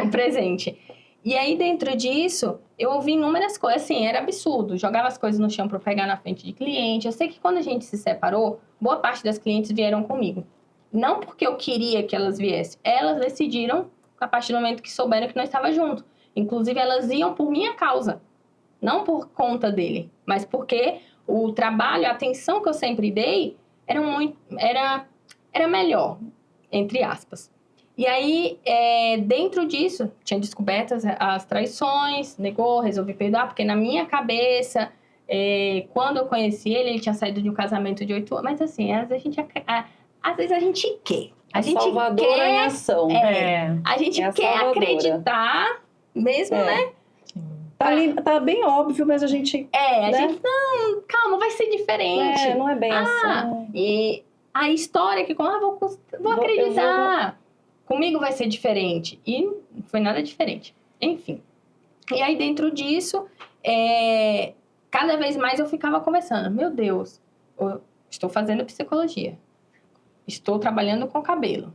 o presente. E aí, dentro disso, eu ouvi inúmeras coisas, assim, era absurdo. Jogava as coisas no chão para pegar na frente de cliente. Eu sei que quando a gente se separou, boa parte das clientes vieram comigo. Não porque eu queria que elas viessem. Elas decidiram a partir do momento que souberam que nós estávamos juntos. Inclusive, elas iam por minha causa. Não por conta dele. Mas porque o trabalho, a atenção que eu sempre dei era melhor, entre aspas. E aí, dentro disso, tinha descoberto as traições, negou, resolvi perdoar, porque na minha cabeça, quando eu conheci ele tinha saído de um casamento de 8 anos. Mas assim, às vezes a gente quer. A gente Salvadora quer, em ação. A gente quer acreditar, mesmo, né? Tá bem óbvio, mas a gente... A gente, não, calma, vai ser diferente. Não é bem assim. E a história que, vou acreditar. Comigo vai ser diferente. E não foi nada diferente. Enfim. E aí, dentro disso, cada vez mais eu ficava conversando. Meu Deus, estou fazendo psicologia. Estou trabalhando com cabelo.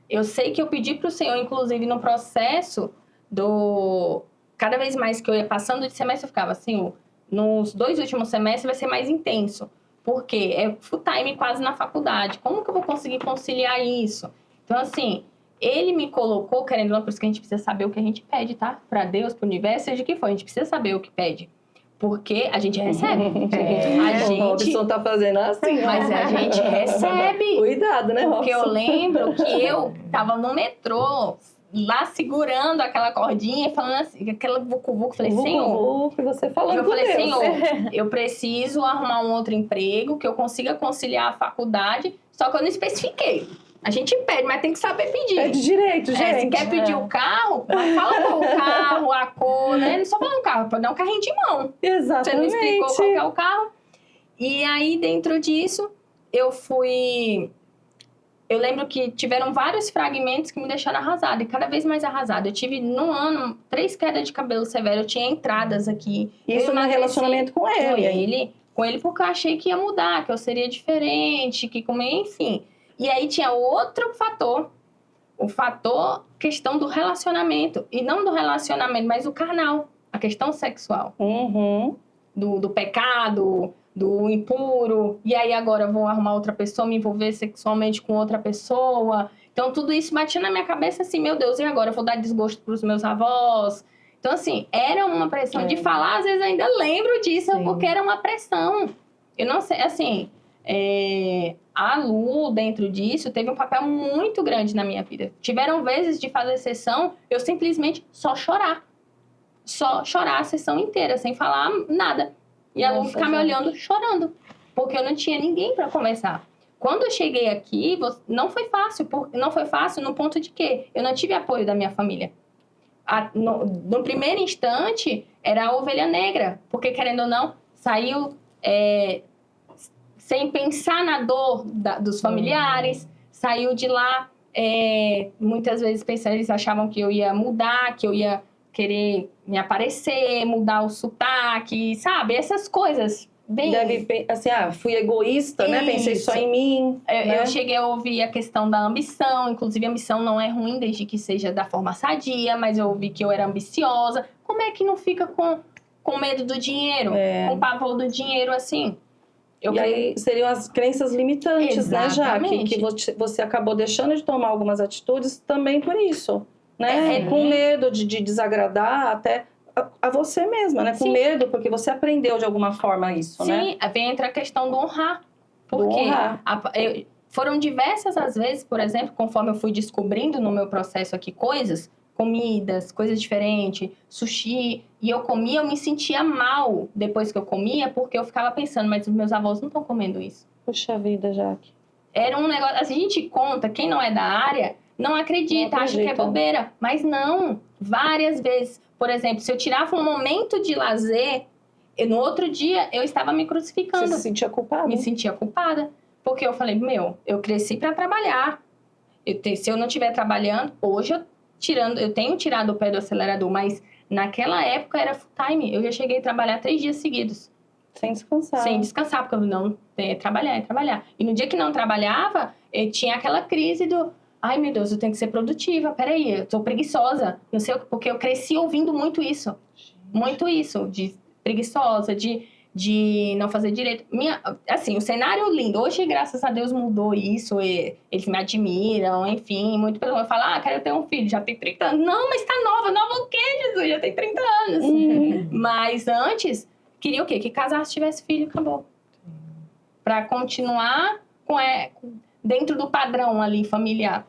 Eu sei que eu pedi para o Senhor, inclusive no processo cada vez mais que eu ia passando de semestre, eu ficava assim, nos 2 últimos semestres vai ser mais intenso. Porque é full time quase na faculdade. Como que eu vou conseguir conciliar isso? Então, assim, ele me colocou, querendo ou não, por isso que a gente precisa saber o que a gente pede, tá? Para Deus, para o universo, seja o que for, a gente precisa saber o que pede. Porque a gente recebe. O Robson tá fazendo assim, ó. Mas a gente recebe. Cuidado, né, Robson? Porque eu lembro que eu tava no metrô, lá segurando aquela cordinha, falando assim, aquela vucu-vucu, falei, Senhor... E você falando eu com falei, Deus. Senhor, eu preciso arrumar um outro emprego, que eu consiga conciliar a faculdade, só que eu não especifiquei. A gente pede, mas tem que saber pedir. Pede direito, gente. Se quer pedir o carro, mas fala qual o carro, a cor, né? Não só falar um carro, pode dar um carrinho de mão. Exatamente. Você não explicou qual que é o carro. E aí, dentro disso, eu lembro que tiveram vários fragmentos que me deixaram arrasada, e cada vez mais arrasada. Eu tive, num ano, 3 quedas de cabelo severo, eu tinha entradas aqui. Isso no relacionamento com ele. Com ele, porque eu achei que ia mudar, que eu seria diferente, enfim. E aí tinha outro fator, o fator questão do relacionamento. E não do relacionamento, mas o carnal, a questão sexual. Do pecado, do impuro. E aí agora eu vou arrumar outra pessoa, me envolver sexualmente com outra pessoa. Então tudo isso batia na minha cabeça assim, meu Deus, e agora eu vou dar desgosto para os meus avós? Então assim, era uma pressão de falar, às vezes ainda lembro disso, porque era uma pressão. Eu não sei, assim... A Lu, dentro disso, teve um papel muito grande na minha vida. Tiveram vezes de fazer sessão, eu simplesmente só chorar. Só chorar a sessão inteira, sem falar nada. E a Lu ficar me olhando, chorando. Porque eu não tinha ninguém para conversar. Quando eu cheguei aqui, não foi fácil. Não foi fácil no ponto de que eu não tive apoio da minha família. No primeiro instante, era a ovelha negra. Porque, querendo ou não, saiu... sem pensar na dor dos familiares, saiu de lá, muitas vezes eles achavam que eu ia mudar, que eu ia querer me aparecer, mudar o sotaque, sabe? Essas coisas. Bem... assim, fui egoísta, né? Pensei só em mim. Eu cheguei a ouvir a questão da ambição, inclusive a ambição não é ruim desde que seja da forma sadia, mas eu ouvi que eu era ambiciosa. Como é que não fica com medo do dinheiro? Com pavor do dinheiro, assim? Aí seriam as crenças limitantes, exatamente, né, já que você acabou deixando de tomar algumas atitudes também por isso, né? Com medo de desagradar até a você mesma, né? Com medo, porque você aprendeu de alguma forma isso, né? Sim, entra a questão do honrar. Porque foram diversas as vezes, por exemplo, conforme eu fui descobrindo no meu processo aqui coisas, comidas, coisas diferentes, sushi, e eu comia, eu me sentia mal depois que eu comia, porque eu ficava pensando, mas os meus avós não estão comendo isso. Puxa vida, Jaque. Era um negócio, assim, a gente conta, quem não é da área, não acredita, acha que é bobeira, mas não, várias vezes. Por exemplo, se eu tirava um momento de lazer, no outro dia eu estava me crucificando. Você se sentia culpada? Me sentia culpada, porque eu falei, eu cresci para trabalhar. Se eu não estiver trabalhando, hoje eu tenho tirado o pé do acelerador, mas naquela época era full time. Eu já cheguei a trabalhar 3 dias seguidos. Sem descansar. Sem descansar, porque eu não trabalhar. E no dia que não trabalhava, eu tinha aquela crise do... Ai, meu Deus, eu tenho que ser produtiva. Peraí, eu tô preguiçosa. Não sei, porque eu cresci ouvindo muito isso. Muito isso, de preguiçosa, de não fazer direito. Assim, o cenário lindo. Hoje, graças a Deus, mudou isso. Eles me admiram, enfim. Muito pelo menos falam, quero ter um filho, já tem 30 anos. Não, mas tá nova. Nova o quê, Jesus? Já tem 30 anos. Mas antes, queria o quê? Que casasse, tivesse filho, acabou. Pra continuar dentro do padrão ali, familiar.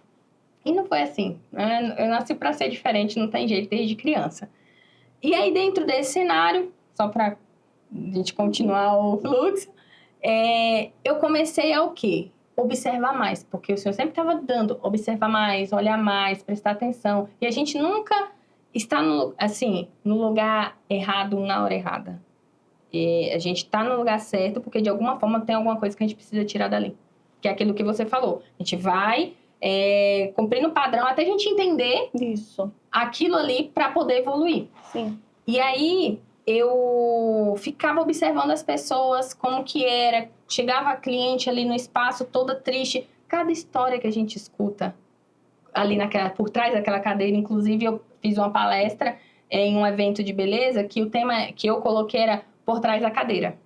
E não foi assim. Né? Eu nasci pra ser diferente, não tem jeito, desde criança. E aí, dentro desse cenário, só pra a gente continuar o fluxo, eu comecei a o quê? Observar mais, porque o Senhor sempre estava dando observar mais, olhar mais, prestar atenção. E a gente nunca está no lugar errado na hora errada. E a gente está no lugar certo porque de alguma forma tem alguma coisa que a gente precisa tirar dali. Que é aquilo que você falou. A gente vai cumprindo o padrão até a gente entender isso. aquilo ali para poder evoluir. Sim. E aí... eu ficava observando as pessoas, como que era. Chegava a cliente ali no espaço, toda triste. Cada história que a gente escuta ali por trás daquela cadeira. Inclusive, eu fiz uma palestra em um evento de beleza que o tema que eu coloquei era por trás da cadeira.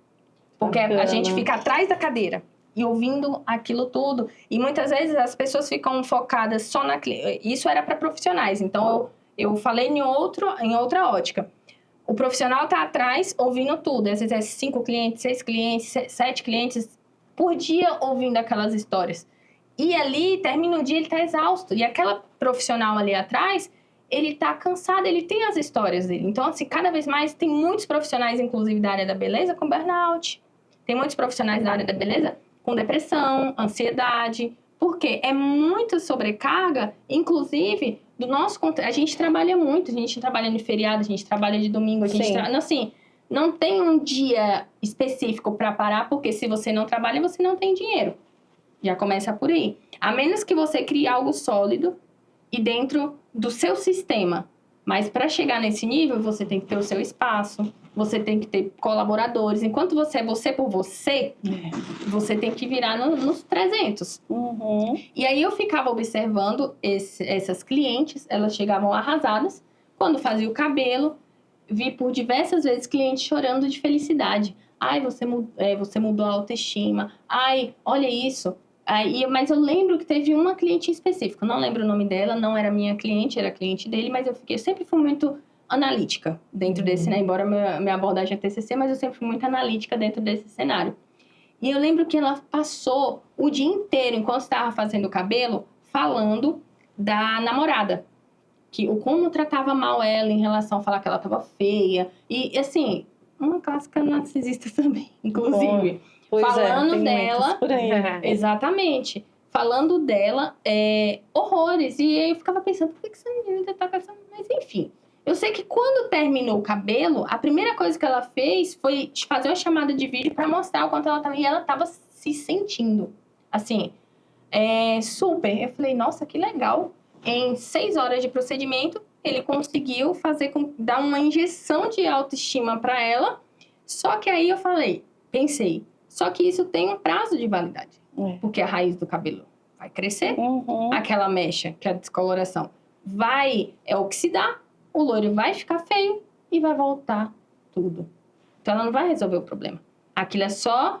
Porque a gente fica atrás da cadeira e ouvindo aquilo tudo. E muitas vezes as pessoas ficam focadas só na... Isso era para profissionais. Então, eu falei em outra ótica. O profissional está atrás ouvindo tudo. Às vezes é 5 clientes, 6 clientes, 7 clientes por dia ouvindo aquelas histórias. E ali, termina o dia, ele está exausto. E aquela profissional ali atrás, ele está cansado, ele tem as histórias dele. Então, assim, cada vez mais tem muitos profissionais, inclusive da área da beleza, com burnout. Tem muitos profissionais da área da beleza com depressão, ansiedade. Porque é muita sobrecarga, inclusive, do nosso... A gente trabalha muito, a gente trabalha de feriado, a gente trabalha de domingo, a gente assim, não tem um dia específico para parar, porque se você não trabalha, você não tem dinheiro. Já começa por aí. A menos que você crie algo sólido e dentro do seu sistema. Mas para chegar nesse nível, você tem que ter o seu espaço, você tem que ter colaboradores. Enquanto você é você por você, você tem que virar nos 300. Uhum. E aí eu ficava observando essas clientes, elas chegavam arrasadas. Quando fazia o cabelo, vi por diversas vezes clientes chorando de felicidade. Ai, você mudou a autoestima. Ai, olha isso. Mas eu lembro que teve uma cliente específica, não lembro o nome dela, não era minha cliente, era cliente dele, mas eu sempre fui muito analítica dentro desse, né? Embora minha abordagem é TCC, mas eu sempre fui muito analítica dentro desse cenário. E eu lembro que ela passou o dia inteiro, enquanto estava fazendo o cabelo, falando da namorada. Como tratava mal ela em relação a falar que ela estava feia. E, assim, uma clássica narcisista também, inclusive. Falando dela, por aí. Exatamente, falando dela, horrores, e aí eu ficava pensando, por que essa menina tá com essa... Mas enfim, eu sei que quando terminou o cabelo, a primeira coisa que ela fez foi fazer uma chamada de vídeo pra mostrar o quanto ela tava, e ela tava se sentindo, assim, super. Eu falei, nossa, que legal, em 6 horas de procedimento, ele conseguiu dar uma injeção de autoestima pra ela, só que aí eu pensei, só que isso tem um prazo de validade. Porque a raiz do cabelo vai crescer. Aquela mecha, que é a descoloração, vai oxidar. O loiro vai ficar feio e vai voltar tudo. Então, ela não vai resolver o problema. Aquilo é só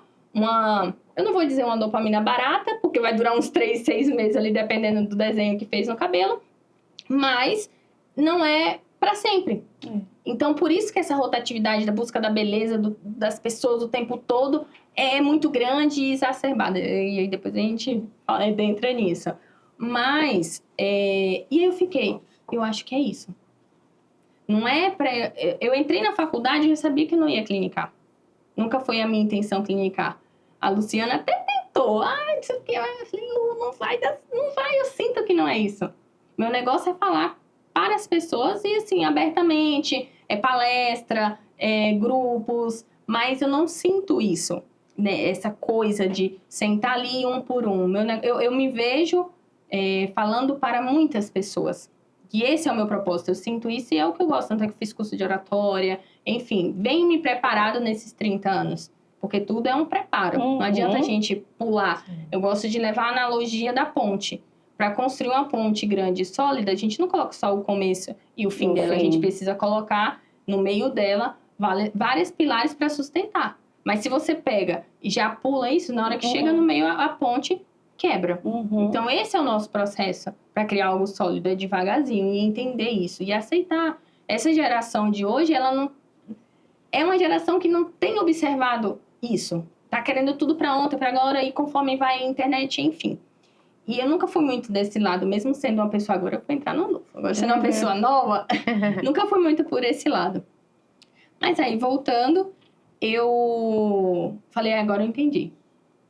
eu não vou dizer uma dopamina barata, porque vai durar uns 3, 6 meses ali, dependendo do desenho que fez no cabelo. Mas não é para sempre. Então, por isso que essa rotatividade da busca da beleza das pessoas o tempo todo é muito grande e exacerbada. E aí depois a gente entra nisso. Mas, e aí eu acho que é isso. Não é pra... Eu entrei na faculdade e já sabia que não ia clinicar. Nunca foi a minha intenção clinicar. A Luciana até tentou. Não sei o que. Eu falei, não vai, eu sinto que não é isso. Meu negócio é falar para as pessoas e, assim, abertamente, palestra, grupos, mas eu não sinto isso, né? Essa coisa de sentar ali um por um. Eu me vejo falando para muitas pessoas, e esse é o meu propósito, eu sinto isso e é o que eu gosto, tanto é que eu fiz curso de oratória, enfim, bem me preparado nesses 30 anos, porque tudo é um preparo, não adianta a gente pular. Eu gosto de levar a analogia da ponte. Para construir uma ponte grande e sólida, a gente não coloca só o começo e o fim dela. A gente precisa colocar no meio dela vários pilares para sustentar. Mas se você pega e já pula isso, na hora que chega no meio, a ponte quebra. Então, esse é o nosso processo para criar algo sólido, é devagarzinho, e entender isso. E aceitar. Essa geração de hoje, ela não... É uma geração que não tem observado isso. Tá querendo tudo para ontem, para agora, e conforme vai a internet, enfim. E eu nunca fui muito desse lado, mesmo sendo uma pessoa agora, eu vou entrar no novo. Agora, sendo uma pessoa nova, nunca fui muito por esse lado. Mas aí, voltando, eu falei, agora eu entendi.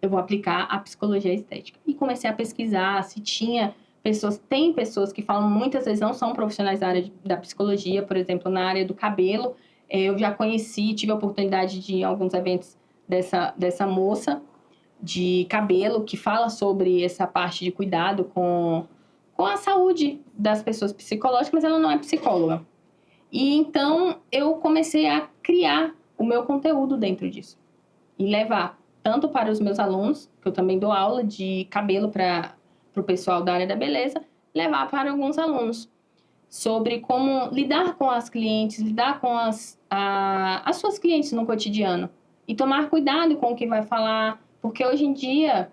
Eu vou aplicar a psicologia estética. E comecei a pesquisar se tem pessoas que falam, muitas vezes não são profissionais da área da psicologia, por exemplo, na área do cabelo. Eu já tive a oportunidade de ir em alguns eventos dessa moça de cabelo, que fala sobre essa parte de cuidado com a saúde das pessoas psicológicas, mas ela não é psicóloga. E então eu comecei a criar o meu conteúdo dentro disso. E levar tanto para os meus alunos, que eu também dou aula de cabelo para o pessoal da área da beleza, levar para alguns alunos sobre como lidar com as clientes, lidar com as suas clientes no cotidiano. E tomar cuidado com o que vai falar, porque hoje em dia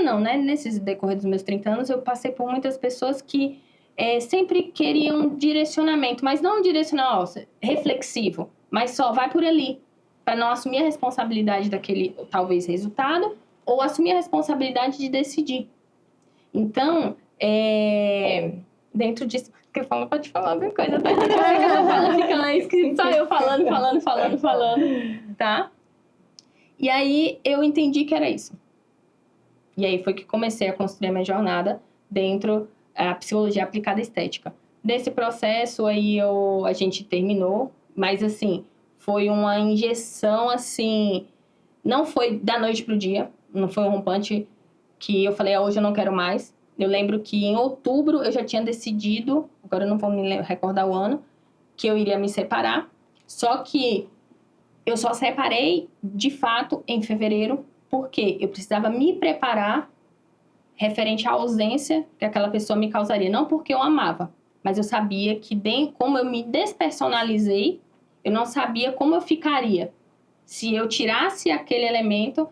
não, né? Nesses decorrer dos meus 30 anos, eu passei por muitas pessoas que sempre queriam direcionamento, mas não um direcionamento reflexivo, mas só vai por ali, para não assumir a responsabilidade daquele, talvez, resultado, ou assumir a responsabilidade de decidir. Então, dentro disso... Porque fala, pode falar alguma coisa, tá? Fica lá escrito, só eu falando, tá? E aí, eu entendi que era isso. E aí, foi que comecei a construir a minha jornada dentro da psicologia aplicada à estética. Desse processo, aí, a gente terminou, mas, assim, foi uma injeção, assim... Não foi da noite pro dia, não foi um rompante que eu falei, hoje eu não quero mais. Eu lembro que em outubro eu já tinha decidido, agora eu não vou me recordar o ano, que eu iria me separar. Só que eu só separei, de fato, em fevereiro, porque eu precisava me preparar referente à ausência que aquela pessoa me causaria. Não porque eu amava, mas eu sabia que, como eu me despersonalizei, eu não sabia como eu ficaria se eu tirasse aquele elemento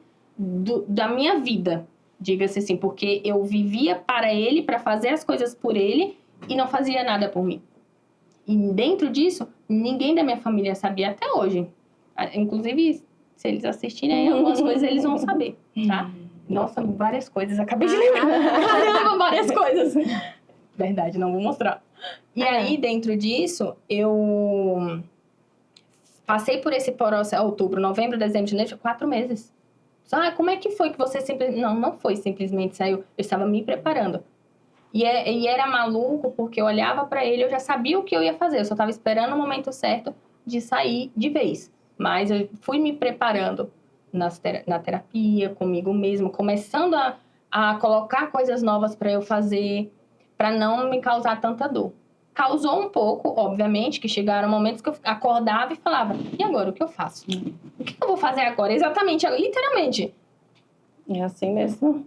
da minha vida. Diga-se assim, porque eu vivia para ele, para fazer as coisas por ele e não fazia nada por mim. E dentro disso, ninguém da minha família sabia até hoje. Inclusive, se eles assistirem algumas coisas, eles vão saber, tá? Nossa, várias coisas. Acabei de lembrar. Caramba, várias coisas. Verdade, não vou mostrar. E aí, dentro disso, eu passei por esse processo, outubro, novembro, dezembro, janeiro, 4 meses. Como é que foi que você simplesmente... Não foi simplesmente saiu. Eu estava me preparando. E era maluco, porque eu olhava para ele, eu já sabia o que eu ia fazer. Eu só estava esperando o momento certo de sair de vez. Mas eu fui me preparando na terapia, comigo mesmo, começando a colocar coisas novas para eu fazer, para não me causar tanta dor. Causou um pouco, obviamente, que chegaram momentos que eu acordava e falava, e agora, o que eu faço? O que eu vou fazer agora? Exatamente, literalmente. É assim mesmo.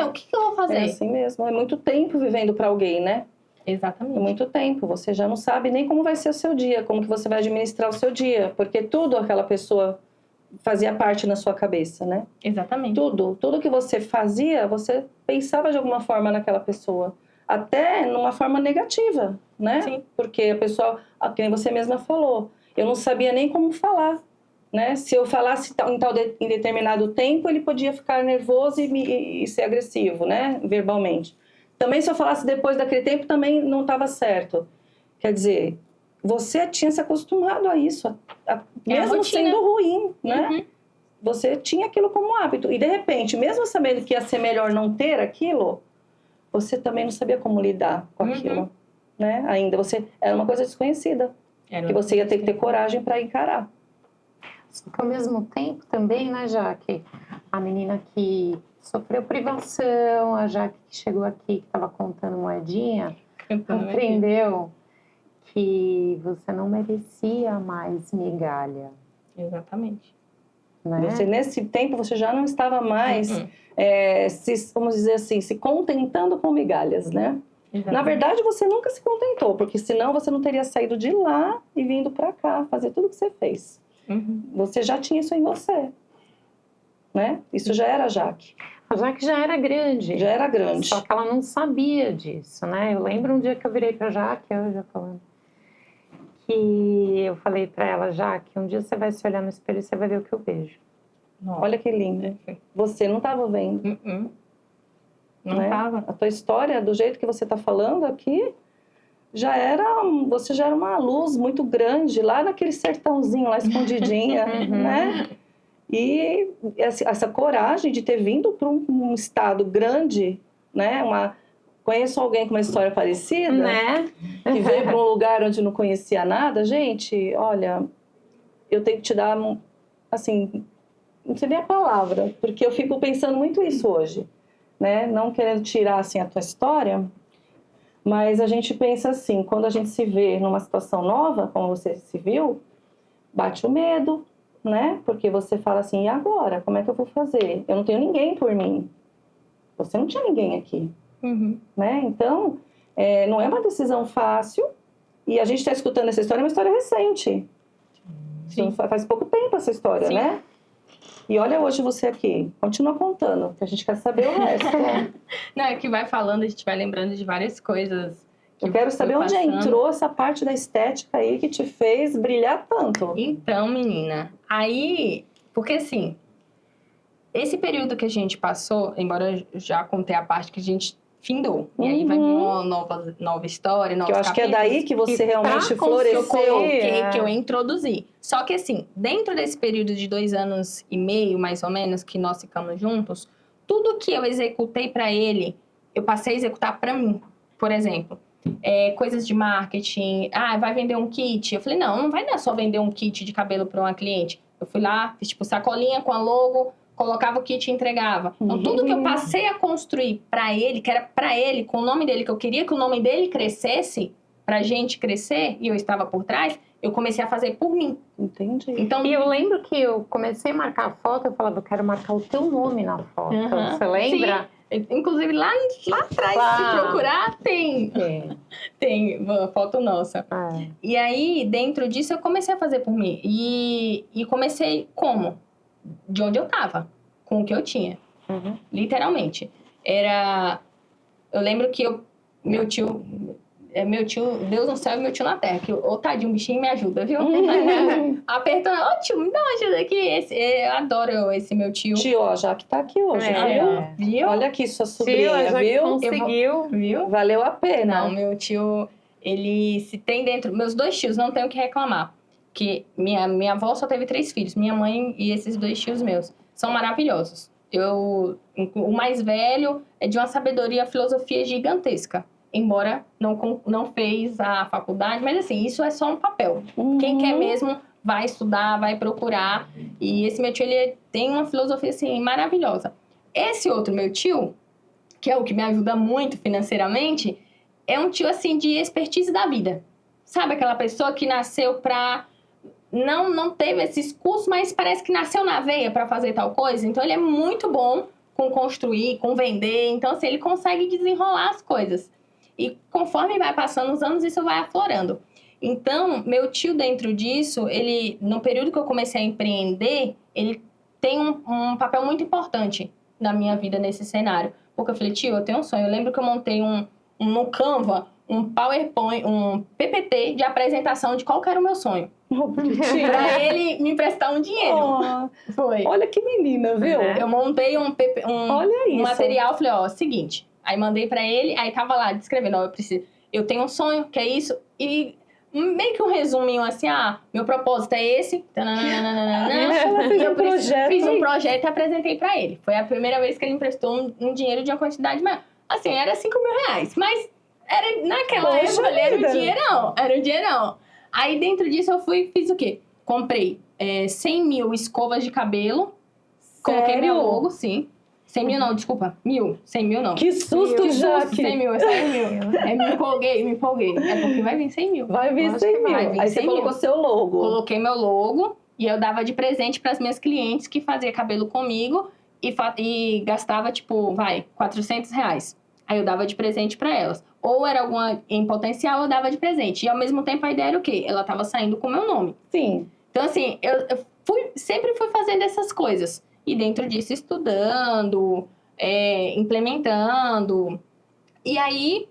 O que eu vou fazer? É assim mesmo. É muito tempo vivendo para alguém, né? Exatamente. É muito tempo. Você já não sabe nem como vai ser o seu dia, como que você vai administrar o seu dia. Porque tudo aquela pessoa fazia parte na sua cabeça, né? Exatamente. Tudo que você fazia, você pensava de alguma forma naquela pessoa. Até numa forma negativa, né? Sim. Porque a pessoa, como você mesma falou, eu não sabia nem como falar, né? Se eu falasse em determinado tempo, ele podia ficar nervoso e ser agressivo, né? Verbalmente. Também se eu falasse depois daquele tempo, também não estava certo. Quer dizer, você tinha se acostumado a isso, mesmo sendo ruim, né? Uhum. Você tinha aquilo como hábito. E de repente, mesmo sabendo que ia ser melhor não ter aquilo, você também não sabia como lidar com aquilo, né? Ainda era uma coisa desconhecida, que você ia ter que ter coragem para encarar. Só que ao mesmo tempo também, né, Jaque? A menina que sofreu privação, a Jaque que chegou aqui, que estava contando moedinha, compreendeu que você não merecia mais migalha. Exatamente. Né? Você, nesse tempo, você já não estava mais, vamos dizer assim, se contentando com migalhas, né? Exatamente. Na verdade, você nunca se contentou, porque senão você não teria saído de lá e vindo para cá, fazer tudo o que você fez. Você já tinha isso em você, né? Isso já era a Jaque. A Jaque já era grande. Já era grande. Só que ela não sabia disso, né? Eu lembro um dia que eu virei pra Jaque, eu já falando, que eu falei pra ela, Jaque, um dia você vai se olhar no espelho e você vai ver o que eu vejo. Nossa. Olha que lindo. Você não estava vendo. Não estava. A tua história, do jeito que você está falando aqui, você já era uma luz muito grande lá naquele sertãozinho lá escondidinha, né? E essa coragem de ter vindo para um estado grande, né? Conheço alguém com uma história parecida, né? Que veio para um lugar onde não conhecia nada. Gente, olha, eu tenho que te dar, assim, não sei nem a palavra, porque eu fico pensando muito isso hoje, né? Não querendo tirar, assim, a tua história, Mas a gente pensa assim, quando a gente se vê numa situação nova, como você se viu, bate o medo, né? Porque você fala assim, e agora? Como é que eu vou fazer? Eu não tenho ninguém por mim. Você não tinha ninguém aqui, né? Então, não é uma decisão fácil. E a gente está escutando essa história, é uma história recente. Sim. Faz pouco tempo essa história, Sim. né? E olha hoje você aqui. Continua contando, que a gente quer saber o resto. Não, é que vai falando, a gente vai lembrando de várias coisas. Eu quero saber onde entrou essa parte da estética aí que te fez brilhar tanto. Então, menina, aí... Porque assim, esse período que a gente passou, embora eu já contei a parte que a gente findou. E aí vai vir uma nova história, novos Que eu acho que é daí que você realmente floresceu. Que eu coloquei, que eu introduzi. Só que assim, dentro desse período de 2 anos e meio, mais ou menos, que nós ficamos juntos, tudo que eu executei pra ele, eu passei a executar pra mim. Por exemplo, coisas de marketing. Vai vender um kit? Eu falei, não vai só vender um kit de cabelo pra uma cliente. Eu fui lá, fiz tipo sacolinha com a logo, colocava o kit e entregava. Então, tudo que eu passei a construir pra ele, que era pra ele, com o nome dele, que eu queria que o nome dele crescesse, pra gente crescer, e eu estava por trás, eu comecei a fazer por mim. Entendi. Então, E eu lembro que eu comecei a marcar a foto, eu falava, eu quero marcar o teu nome na foto. Você lembra? Sim. Inclusive, lá atrás, se procurar, tem uma foto nossa. E aí, dentro disso, eu comecei a fazer por mim. E comecei como? De onde eu tava, com o que eu tinha. Literalmente. Eu lembro que meu tio, Deus no céu e meu tio na terra, que o tadinho, o bichinho me ajuda, viu? Apertando, tio, me dá uma ajuda aqui. Eu adoro esse meu tio. Tio, ó, já que tá aqui hoje, Viu? Olha aqui sua sobrinha, viu? Conseguiu. Viu? Valeu a pena. Não, meu tio, ele se tem dentro... Meus 2 tios, não tenho o que reclamar. Que minha avó só teve 3 filhos. Minha mãe e esses 2 tios meus. São maravilhosos. O mais velho é de uma sabedoria, filosofia gigantesca. Embora não fez a faculdade. Mas assim, isso é só um papel. Quem quer mesmo vai estudar, vai procurar. E esse meu tio, ele tem uma filosofia assim, maravilhosa. Esse outro meu tio, que é o que me ajuda muito financeiramente, é um tio assim de expertise da vida. Sabe aquela pessoa que nasceu pra... Não teve esses cursos, mas parece que nasceu na veia para fazer tal coisa. Então, ele é muito bom com construir, com vender. Então, assim, ele consegue desenrolar as coisas. E conforme vai passando os anos, isso vai aflorando. Então, meu tio, dentro disso, no período que eu comecei a empreender, ele tem um papel muito importante na minha vida nesse cenário. Porque eu falei, tio, eu tenho um sonho. Eu lembro que eu montei no Canva, um PowerPoint, um PPT de apresentação de qual que era o meu sonho. Pra ele me emprestar um dinheiro. Foi. Olha que menina, viu? Eu montei um Olha isso. material, falei, seguinte. Aí mandei pra ele, aí tava lá descrevendo, eu tenho um sonho, que é isso, e meio que um resuminho assim, meu propósito é esse. Fiz um projeto e apresentei pra ele. Foi a primeira vez que ele emprestou um dinheiro de uma quantidade maior. Assim, era 5 mil reais, mas naquela época ali, era um dinheirão. Aí, dentro disso, eu fiz o quê? Comprei 100 mil escovas de cabelo. Sério? Coloquei meu logo, sim. 100 mil não, desculpa. 1.000. 100 mil não. Que susto, Jaque! 100 mil, é 100 mil. Me empolguei. É porque vai vir 100 mil. Vai vir 100 mil. Aí você colocou seu logo. Coloquei meu logo e eu dava de presente para as minhas clientes que faziam cabelo comigo e gastava, tipo, 400 reais. Aí eu dava de presente para elas. Ou era alguma em potencial, eu dava de presente. E ao mesmo tempo a ideia era o quê? Ela tava saindo com o meu nome. Sim. Então, assim, eu sempre fui fazendo essas coisas. E dentro disso, estudando, implementando. E aí,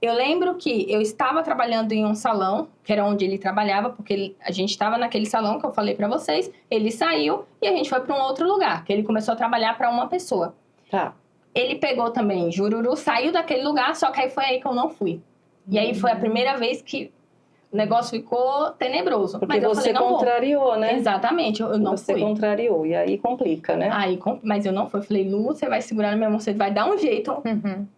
eu lembro que eu estava trabalhando em um salão, que era onde ele trabalhava, porque a gente estava naquele salão que eu falei para vocês. Ele saiu e a gente foi para um outro lugar, que ele começou a trabalhar para uma pessoa. Tá. Ele pegou também Jururu, saiu daquele lugar, só que aí foi aí que eu não fui. E aí foi a primeira vez que o negócio ficou tenebroso. Porque mas eu você falei, contrariou, né? Exatamente, eu não fui. Você contrariou, e aí complica, né? Mas eu não fui. Eu falei, Lu, você vai segurar na minha mão, você vai dar um jeito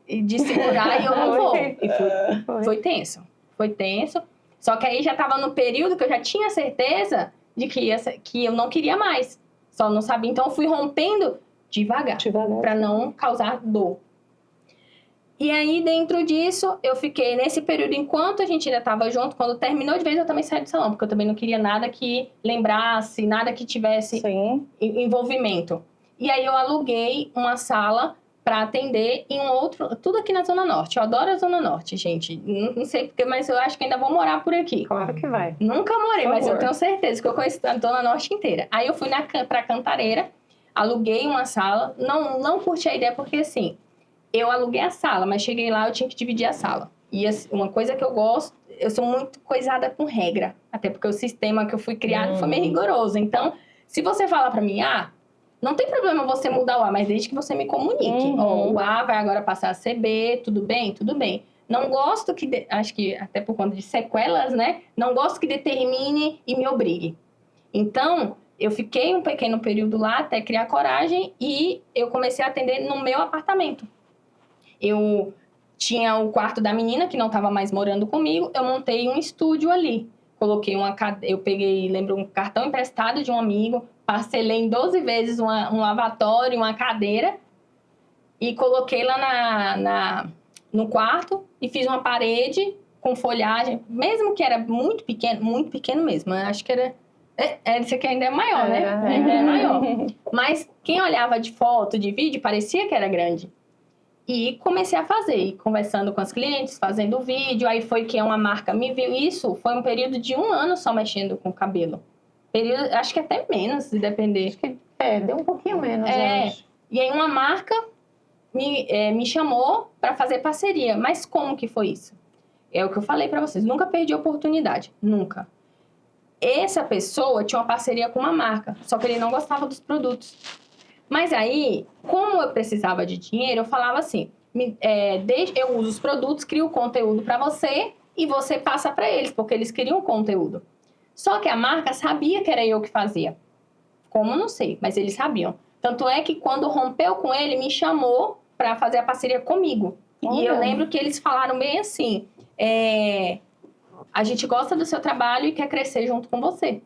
de segurar e eu não vou. E foi tenso. Foi tenso. Só que aí já tava no período que eu já tinha certeza de que eu não queria mais. Só não sabia. Então eu fui rompendo devagar. Pra não causar dor. E aí, dentro disso, eu fiquei nesse período, enquanto a gente ainda estava junto, quando terminou de vez, eu também saí do salão, porque eu também não queria nada que lembrasse, nada que tivesse envolvimento. E aí, eu aluguei uma sala para atender em um outro... Tudo aqui na Zona Norte. Eu adoro a Zona Norte, gente. Não sei porque, mas eu acho que ainda vou morar por aqui. Claro que vai. Nunca morei, mas eu tenho certeza que eu conheço a Zona Norte inteira. Aí, eu fui pra Cantareira, aluguei uma sala. Não curti a ideia, porque assim... Eu aluguei a sala, mas cheguei lá, eu tinha que dividir a sala. E assim, uma coisa que eu gosto, eu sou muito coisada com regra. Até porque o sistema que eu fui criado foi meio rigoroso. Então, se você falar pra mim, não tem problema você mudar o A, mas desde que você me comunique. O A vai agora passar a ser B, tudo bem? Tudo bem. Não gosto que, acho que até por conta de sequelas, né? Não gosto que determine e me obrigue. Então, eu fiquei um pequeno período lá até criar coragem e eu comecei a atender no meu apartamento. Eu tinha o quarto da menina, que não estava mais morando comigo. Eu montei um estúdio ali. Coloquei eu peguei, lembro, um cartão emprestado de um amigo. Parcelei em 12 vezes um lavatório, uma cadeira. E coloquei lá no quarto. E fiz uma parede com folhagem. Mesmo que era muito pequeno mesmo. Eu acho que era... Esse aqui ainda é maior, né? Ainda é maior. Mas quem olhava de foto, de vídeo, parecia que era grande. E comecei a fazer, conversando com as clientes, fazendo vídeo. Aí foi que uma marca me viu. Isso foi um período de 1 ano só mexendo com o cabelo. Acho que até menos, se depender. Acho que deu um pouquinho menos, eu acho. E aí uma marca me chamou para fazer parceria. Mas como que foi isso? É o que eu falei para vocês. Nunca perdi a oportunidade. Nunca. Essa pessoa tinha uma parceria com uma marca. Só que ele não gostava dos produtos. Mas aí, como eu precisava de dinheiro, eu falava assim, eu uso os produtos, crio conteúdo para você e você passa para eles, porque eles queriam conteúdo. Só que a marca sabia que era eu que fazia. Como, não sei, mas eles sabiam. Tanto é que quando rompeu com ele, me chamou para fazer a parceria comigo. E eu lembro que eles falaram bem assim, a gente gosta do seu trabalho e quer crescer junto com você.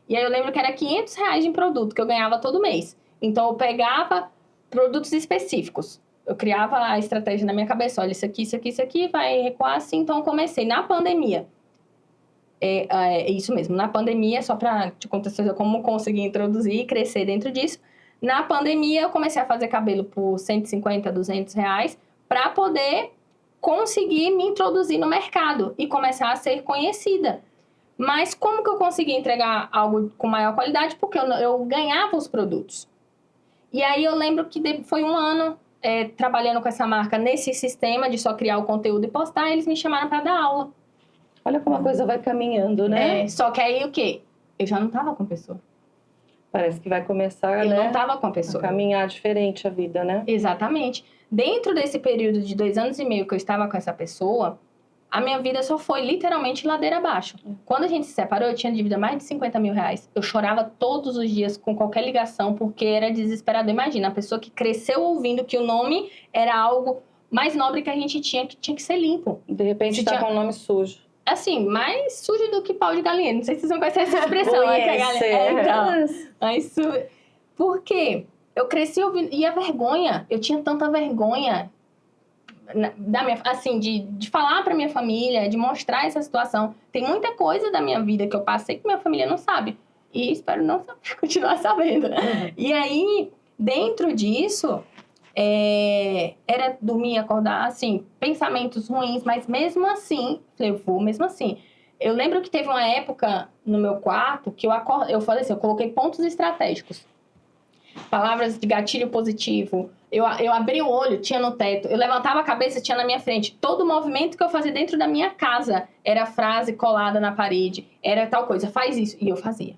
E aí eu lembro que era R$500 em produto que eu ganhava todo mês. Então, eu pegava produtos específicos. Eu criava a estratégia na minha cabeça. Olha, isso aqui, vai recuar assim. Então, eu comecei na pandemia. Isso mesmo, na pandemia, só para te contextualizar como conseguir introduzir e crescer dentro disso. Na pandemia, eu comecei a fazer cabelo por R$150, R$200, para poder conseguir me introduzir no mercado e começar a ser conhecida. Mas como que eu consegui entregar algo com maior qualidade? Porque eu ganhava os produtos. E aí eu lembro que foi 1 ano trabalhando com essa marca nesse sistema de só criar o conteúdo e postar, eles me chamaram para dar aula. Olha como a coisa vai caminhando, né? Só que aí o quê? Eu já não tava com a pessoa. Parece que vai começar, eu não tava com a pessoa. A caminhar diferente a vida, né? Exatamente. Dentro desse período de 2 anos e meio que eu estava com essa pessoa, a minha vida só foi literalmente ladeira abaixo. Quando a gente se separou, eu tinha dívida mais de R$50 mil. Eu chorava todos os dias com qualquer ligação, porque era desesperado. Imagina, a pessoa que cresceu ouvindo que o nome era algo mais nobre que a gente tinha, que tinha que ser limpo. De repente tá com o nome sujo. Assim, mais sujo do que pau de galinheiro. Não sei se vocês vão conhecer essa expressão. Mais sujo. Por quê? Eu cresci ouvindo... E a vergonha, eu tinha tanta vergonha... de falar pra minha família, de mostrar essa situação. Tem muita coisa da minha vida que eu passei que minha família não sabe. E espero não continuar sabendo. E aí, dentro disso, era dormir e acordar, assim, pensamentos ruins, mas mesmo assim, eu vou mesmo assim. Eu lembro que teve uma época no meu quarto que eu falei assim, eu coloquei pontos estratégicos. Palavras de gatilho positivo. Eu abri o olho, tinha no teto. Eu levantava a cabeça, tinha na minha frente. Todo movimento que eu fazia dentro da minha casa era frase colada na parede. Era tal coisa, faz isso. E eu fazia.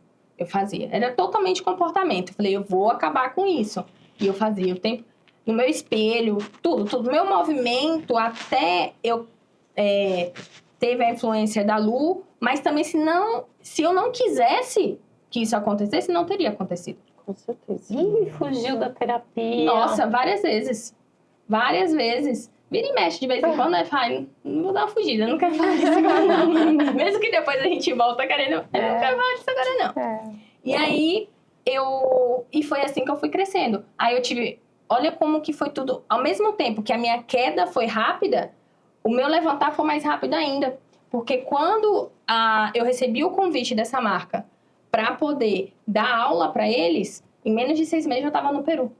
Era totalmente comportamento. Eu falei, eu vou acabar com isso. E eu fazia. O tempo no meu espelho, tudo. Meu movimento, até eu teve a influência da Lu. Mas também, se eu não quisesse que isso acontecesse, não teria acontecido. Com certeza. Ih, fugiu da terapia. Nossa, várias vezes. Vira e mexe de vez em quando, não vou dar uma fugida, não quero falar disso agora não. Mesmo que depois a gente volta querendo, eu não quero falar disso agora não. E aí, e foi assim que eu fui crescendo. Aí eu tive olha como que foi tudo. Ao mesmo tempo que a minha queda foi rápida, o meu levantar foi mais rápido ainda. Porque quando eu recebi o convite dessa marca para poder dar aula para eles, em menos de 6 meses eu estava no Peru.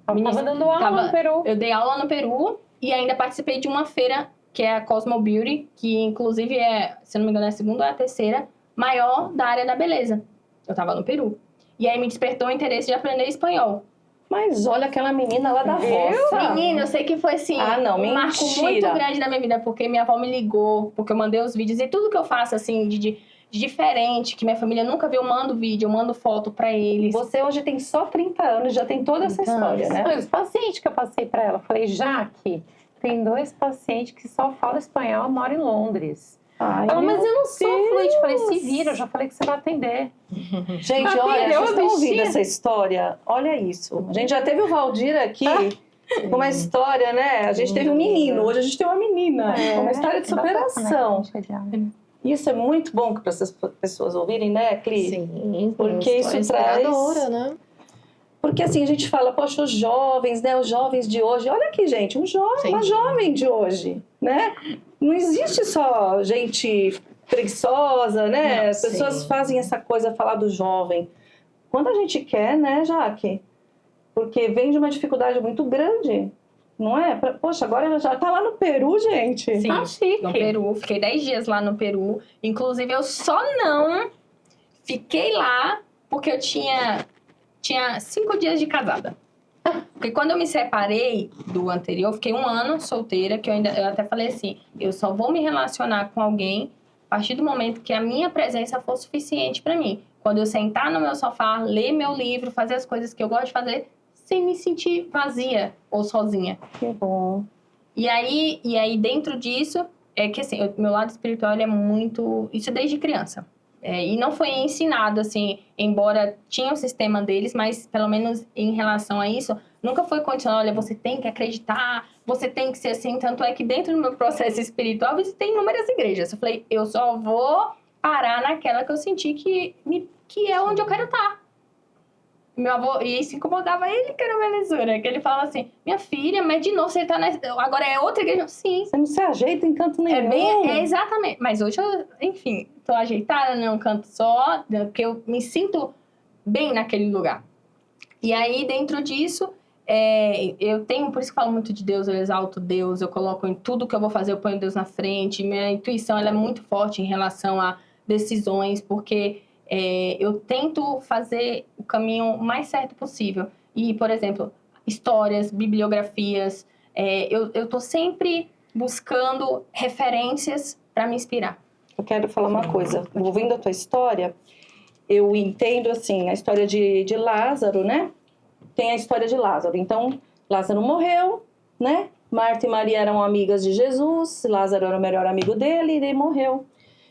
Estava dando aula no Peru. Eu dei aula no Peru e ainda participei de uma feira, que é a Cosmo Beauty, que inclusive é, se não me engano, é a segunda ou a terceira maior da área da beleza. Eu estava no Peru. E aí me despertou o interesse de aprender espanhol. Mas olha aquela menina lá da roça. Menina, eu sei que foi assim, um marco muito grande na minha vida, porque minha avó me ligou, porque eu mandei os vídeos e tudo que eu faço, assim, de diferente, que minha família nunca viu, eu mando vídeo, eu mando foto pra eles. Você hoje tem só 30 anos, já tem toda essa história, né? Os pacientes que eu passei pra ela, falei, Jaque, tem 2 pacientes que só falam espanhol, moram em Londres. Ai, ela, mas eu não sou fluente. Falei, Deus. se vira, eu já falei que você vai atender. Gente, olha, vocês estão ouvindo essa história? Olha isso. A gente já teve o Valdir aqui com uma história, né? A gente teve um menino, hoje a gente tem uma menina. Uma história de superação. Isso é muito bom para essas pessoas ouvirem, né, Cli? Sim, porque isso traz... né? Porque assim, a gente fala, poxa, os jovens, né? Os jovens de hoje. Olha aqui, gente, uma jovem de hoje, né? Não existe só gente preguiçosa, né? As pessoas fazem essa coisa, falar do jovem. Quando a gente quer, né, Jaque? Porque vem de uma dificuldade muito grande, não é? Poxa, agora ela já tá lá no Peru, gente. Sim, no Peru. Fiquei 10 dias lá no Peru. Inclusive, eu só não fiquei lá porque eu tinha 5 dias de casada. Porque quando eu me separei do anterior, eu fiquei 1 ano solteira, que eu até falei assim, eu só vou me relacionar com alguém a partir do momento que a minha presença for suficiente pra mim. Quando eu sentar no meu sofá, ler meu livro, fazer as coisas que eu gosto de fazer, sem me sentir vazia ou sozinha. Que bom. E aí dentro disso, é que assim, meu lado espiritual ele é muito... Isso desde criança. E não foi ensinado, assim, embora tinha o sistema deles, mas pelo menos em relação a isso, nunca foi condicionado, olha, você tem que acreditar, você tem que ser assim. Tanto é que dentro do meu processo espiritual, eu visitei inúmeras igrejas. Eu falei, eu só vou parar naquela que eu senti que é onde eu quero estar. Meu avô, e isso incomodava ele, que era Venezuela, que ele falava assim, minha filha, mas de novo você tá agora é outra igreja? Sim. Você não se ajeita em canto nenhum. Exatamente. Mas hoje eu, enfim, tô ajeitada num canto só, porque eu me sinto bem naquele lugar. E aí, dentro disso, eu tenho, por isso que eu falo muito de Deus, eu exalto Deus, eu coloco em tudo que eu vou fazer, eu ponho Deus na frente. Minha intuição, ela é muito forte em relação a decisões, porque... eu tento fazer o caminho mais certo possível. E, por exemplo, histórias, bibliografias, eu tô sempre buscando referências para me inspirar. Eu quero falar uma coisa. Ouvindo a tua história, eu entendo, assim, a história de Lázaro, né? Tem a história de Lázaro. Então, Lázaro morreu, né? Marta e Maria eram amigas de Jesus, Lázaro era o melhor amigo dele e ele morreu.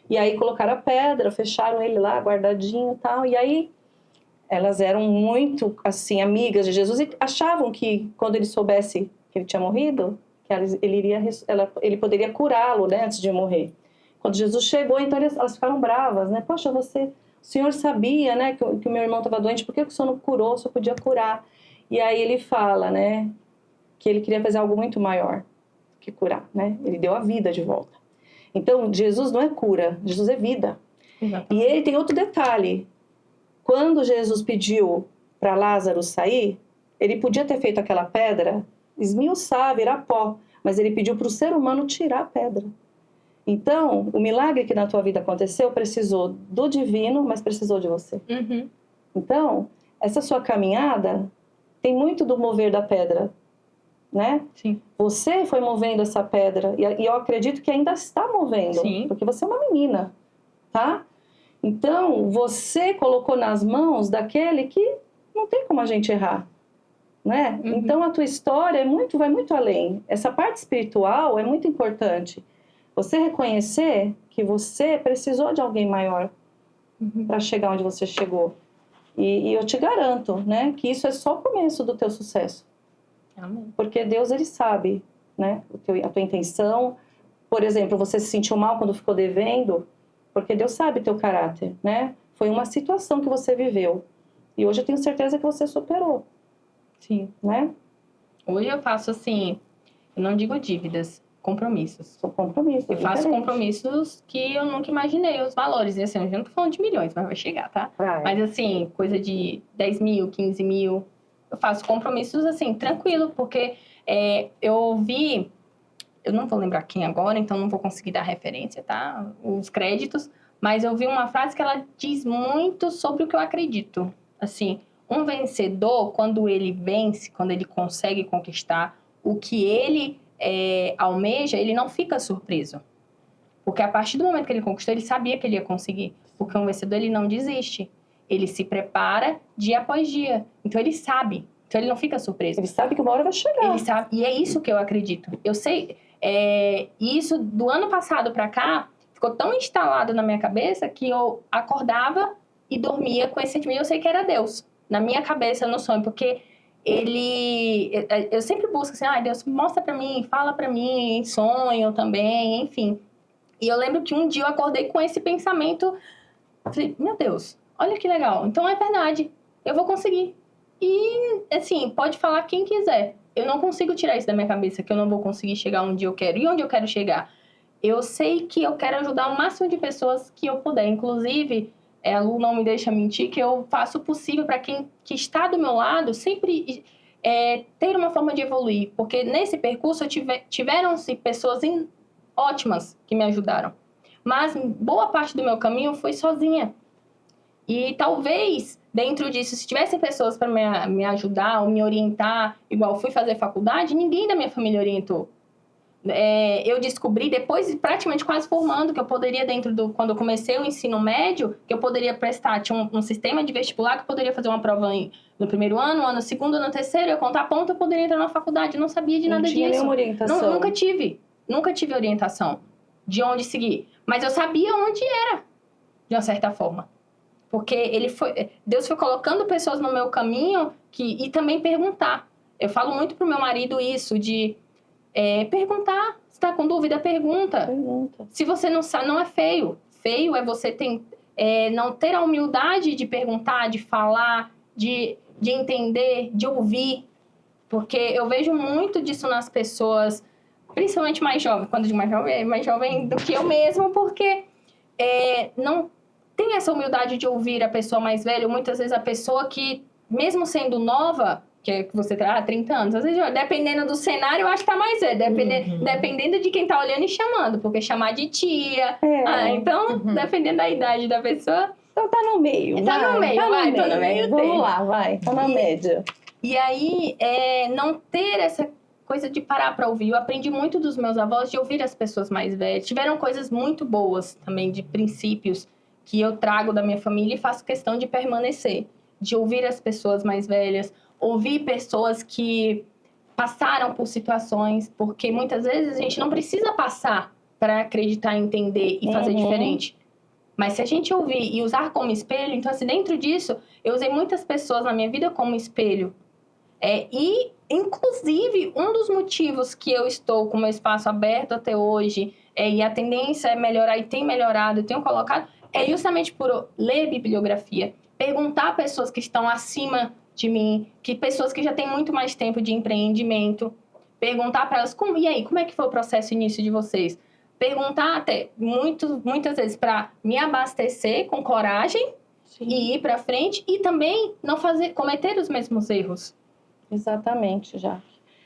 E aí colocaram a pedra, fecharam ele lá, guardadinho e tal. E aí elas eram muito, assim, amigas de Jesus e achavam que quando ele soubesse que ele tinha morrido, que ele poderia curá-lo, né, antes de morrer. Quando Jesus chegou, então elas ficaram bravas, né? Poxa, o senhor sabia, né, que o meu irmão estava doente, por que o senhor não curou, o senhor podia curar? E aí ele fala, né, que ele queria fazer algo muito maior que curar, né? Ele deu a vida de volta. Então, Jesus não é cura, Jesus é vida. Exatamente. E ele tem outro detalhe. Quando Jesus pediu para Lázaro sair, ele podia ter feito aquela pedra, esmiuçar, virar pó, mas ele pediu para o ser humano tirar a pedra. Então, o milagre que na tua vida aconteceu precisou do divino, mas precisou de você. Uhum. Então, essa sua caminhada tem muito do mover da pedra, né? Sim. Você foi movendo essa pedra e eu acredito que ainda está movendo. Sim. Porque você é uma menina, tá? Então, você colocou nas mãos daquele que não tem como a gente errar, né? Uhum. Então, a tua história vai muito além. Essa parte espiritual é muito importante. Você reconhecer que você precisou de alguém maior para chegar onde você chegou. E eu te garanto, né, que isso é só o começo do teu sucesso. Amém. Porque Deus, ele sabe, né, a tua intenção. Por exemplo, você se sentiu mal quando ficou devendo, porque Deus sabe teu caráter, né? Foi uma situação que você viveu. E hoje eu tenho certeza que você superou. Sim. Né? Hoje eu faço assim, eu não digo dívidas, compromissos. São compromissos. Eu faço diferentes. compromissos que eu nunca imaginei os valores. E assim, eu não tô falando de milhões, mas vai chegar, tá? Vai. Mas assim, coisa de 10 mil, 15 mil. Eu faço compromissos assim, tranquilo, porque eu ouvi, eu não vou lembrar quem agora, então não vou conseguir dar referência, tá? Os créditos. Mas eu vi uma frase que ela diz muito sobre o que eu acredito. Assim, um vencedor, quando ele vence, quando ele consegue conquistar o que ele almeja, ele não fica surpreso. Porque a partir do momento que ele conquistou, ele sabia que ele ia conseguir. Porque um vencedor, ele não desiste. Ele se prepara dia após dia. Então, ele sabe. Então, ele não fica surpreso. Ele sabe que uma hora vai chegar. Ele sabe. E é isso que eu acredito. Eu sei. Isso, do ano passado para cá, ficou tão instalado na minha cabeça que eu acordava e dormia com esse sentimento. Eu sei que era Deus. Na minha cabeça, no sonho. Porque eu sempre busco assim, Deus, mostra pra mim, fala pra mim, em sonho também, enfim. E eu lembro que um dia eu acordei com esse pensamento, falei, meu Deus, olha que legal, então é verdade, eu vou conseguir. E, assim, pode falar quem quiser, eu não consigo tirar isso da minha cabeça, que eu não vou conseguir chegar onde eu quero. E onde eu quero chegar? Eu sei que eu quero ajudar o máximo de pessoas que eu puder, inclusive... a Lu não me deixa mentir, que eu faço o possível para quem que está do meu lado sempre ter uma forma de evoluir. Porque nesse percurso tiveram-se pessoas ótimas que me ajudaram. Mas boa parte do meu caminho foi sozinha. E talvez, dentro disso, se tivessem pessoas para me ajudar ou me orientar, igual fui fazer faculdade, ninguém da minha família orientou. Eu descobri depois, praticamente quase formando, que eu poderia quando eu comecei o ensino médio, que eu poderia prestar, tinha um sistema de vestibular que eu poderia fazer uma prova no primeiro ano, no segundo, no terceiro, eu contar ponto, eu poderia entrar na faculdade, eu não sabia de nada disso. Não tinha nenhuma orientação. Nunca tive orientação de onde seguir, mas eu sabia onde era, de uma certa forma. Porque Deus foi colocando pessoas no meu caminho e também perguntar. Eu falo muito pro meu marido isso, de... perguntar, se está com dúvida, pergunta. Se você não sabe, não é feio. Feio é você não ter a humildade de perguntar, de falar, de entender, de ouvir. Porque eu vejo muito disso nas pessoas, principalmente mais jovens. Quando eu digo mais jovem do que eu mesmo, porque não tem essa humildade de ouvir a pessoa mais velha. Muitas vezes a pessoa que, mesmo sendo nova... que você tem 30 anos. Às vezes, dependendo do cenário, eu acho que tá mais dependendo de quem tá olhando e chamando. Porque chamar de tia... então, dependendo da idade da pessoa... Então tá no meio. Tô no meio. Vamos lá, vai. Tá na média. E aí, não ter essa coisa de parar pra ouvir. Eu aprendi muito dos meus avós de ouvir as pessoas mais velhas. Tiveram coisas muito boas também, de princípios, que eu trago da minha família e faço questão de permanecer. De ouvir as pessoas mais velhas... ouvir pessoas que passaram por situações, porque muitas vezes a gente não precisa passar para acreditar, entender e fazer diferente. Mas se a gente ouvir e usar como espelho, então assim, dentro disso, eu usei muitas pessoas na minha vida como espelho. E, inclusive, um dos motivos que eu estou com o meu espaço aberto até hoje, e a tendência é melhorar e tem melhorado, eu tenho colocado, é justamente por ler bibliografia, perguntar a pessoas que estão acima de mim, pessoas que já têm muito mais tempo de empreendimento, perguntar para elas, e aí, como é que foi o processo início de vocês? Perguntar até, muitas vezes, para me abastecer com coragem, sim, e ir para frente, e também não cometer os mesmos erros. Exatamente, Jaque.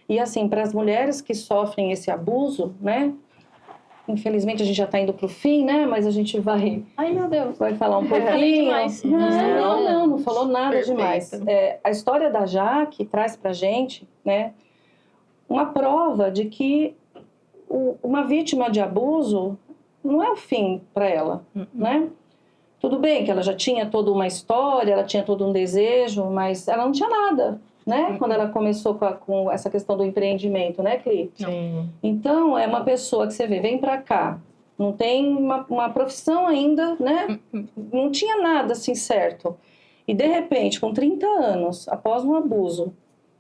E assim, para as mulheres que sofrem esse abuso, né? Infelizmente a gente já está indo para o fim, né? Mas a gente vai... Ai, meu Deus. Vai falar um pouquinho. Demais. Não falou nada Perfeito. demais. A história da Jaque traz para a gente, né? Uma prova de que uma vítima de abuso não é o fim para ela, né? Tudo bem que ela já tinha toda uma história, ela tinha todo um desejo, mas ela não tinha nada, né? Quando ela começou com essa questão do empreendimento, né, Cli? Sim. Então, é uma pessoa que você vem pra cá, não tem uma profissão ainda, né? Não tinha nada assim certo. E, de repente, com 30 anos, após um abuso,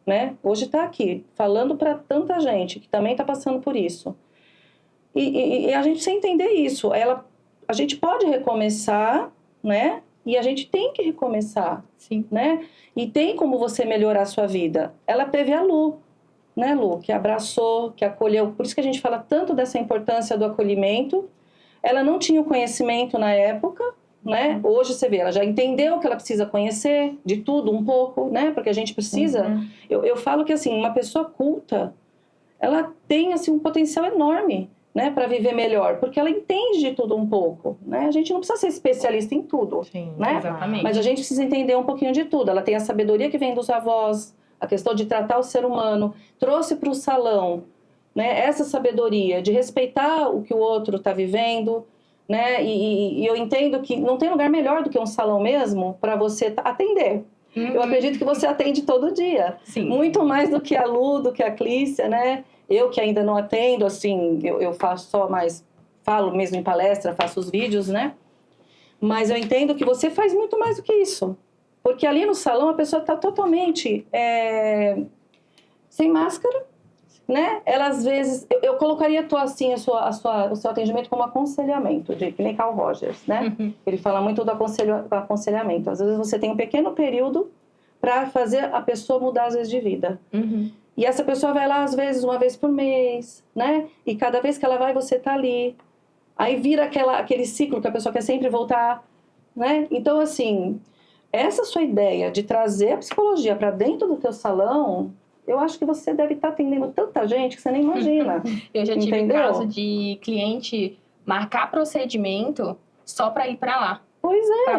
né? Hoje tá aqui, falando pra tanta gente que também tá passando por isso. E a gente sem entender isso. A gente pode recomeçar, né? E a gente tem que recomeçar, Sim. né? E tem como você melhorar a sua vida. Ela teve a Lu, né, Lu? Que abraçou, que acolheu. Por isso que a gente fala tanto dessa importância do acolhimento. Ela não tinha o conhecimento na época, né? Hoje você vê, ela já entendeu que ela precisa conhecer de tudo um pouco, né? Porque a gente precisa... Eu falo que, assim, uma pessoa culta, ela tem, assim, um potencial enorme, né? Para viver melhor, porque ela entende de tudo um pouco, né? A gente não precisa ser especialista em tudo, Sim, né? Exatamente. Mas a gente precisa entender um pouquinho de tudo. Ela tem a sabedoria que vem dos avós, a questão de tratar o ser humano, trouxe para o salão, né? Essa sabedoria de respeitar o que o outro está vivendo, né? E eu entendo que não tem lugar melhor do que um salão mesmo para você atender. Eu acredito que você atende todo dia. Sim. Muito mais do que a Lu, do que a Clícia, né? Eu que ainda não atendo, assim, eu faço só mais... Falo mesmo em palestra, faço os vídeos, né? Mas eu entendo que você faz muito mais do que isso. Porque ali no salão a pessoa está totalmente sem máscara, né? Ela às vezes... Eu colocaria assim, o seu atendimento como aconselhamento, que nem Carl Rogers, né? Ele fala muito do aconselhamento. Às vezes você tem um pequeno período para fazer a pessoa mudar, às vezes, de vida. E essa pessoa vai lá, às vezes, uma vez por mês, né? E cada vez que ela vai, você tá ali. Aí vira aquele ciclo que a pessoa quer sempre voltar, né? Então, assim, essa sua ideia de trazer a psicologia para dentro do teu salão, eu acho que você deve estar atendendo tanta gente que você nem imagina. Eu já tive Entendeu? caso de cliente marcar procedimento só para ir para lá. Pois é.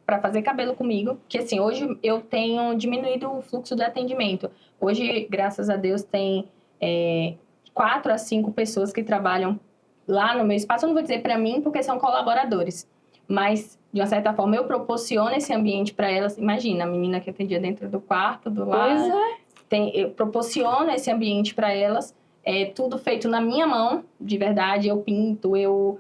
Para fazer cabelo comigo, que assim, hoje eu tenho diminuído o fluxo de atendimento. Hoje, graças a Deus, tem 4 a 5 pessoas que trabalham lá no meu espaço. Eu não vou dizer para mim, porque são colaboradores, mas, de uma certa forma, eu proporciono esse ambiente para elas. Imagina, a menina que atendia dentro do quarto, do lado. Pois é. Eu proporciono esse ambiente para elas. É tudo feito na minha mão, de verdade. Eu pinto, eu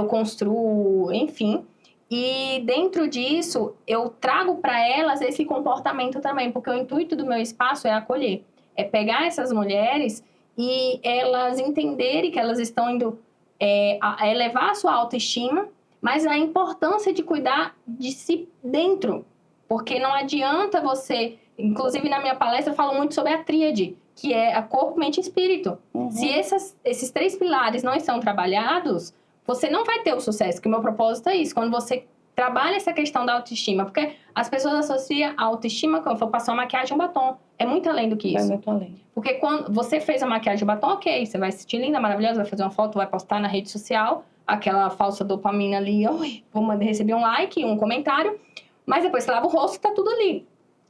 construo, enfim. E dentro disso, eu trago para elas esse comportamento também, porque o intuito do meu espaço é acolher. É pegar essas mulheres e elas entenderem que elas estão indo a elevar a sua autoestima, mas a importância de cuidar de si dentro. Porque não adianta você... Inclusive, na minha palestra, eu falo muito sobre a tríade, que é a corpo, mente e espírito. Se esses 3 pilares não estão trabalhados, você não vai ter o sucesso, que o meu propósito é isso. Quando você trabalha essa questão da autoestima, porque as pessoas associam a autoestima quando for passar uma maquiagem e um batom. É muito além do que isso. É muito além. Porque quando você fez a maquiagem e o batom, ok, você vai se sentir linda, maravilhosa, vai fazer uma foto, vai postar na rede social, aquela falsa dopamina ali, vou receber um like, um comentário, mas depois você lava o rosto e tá tudo ali.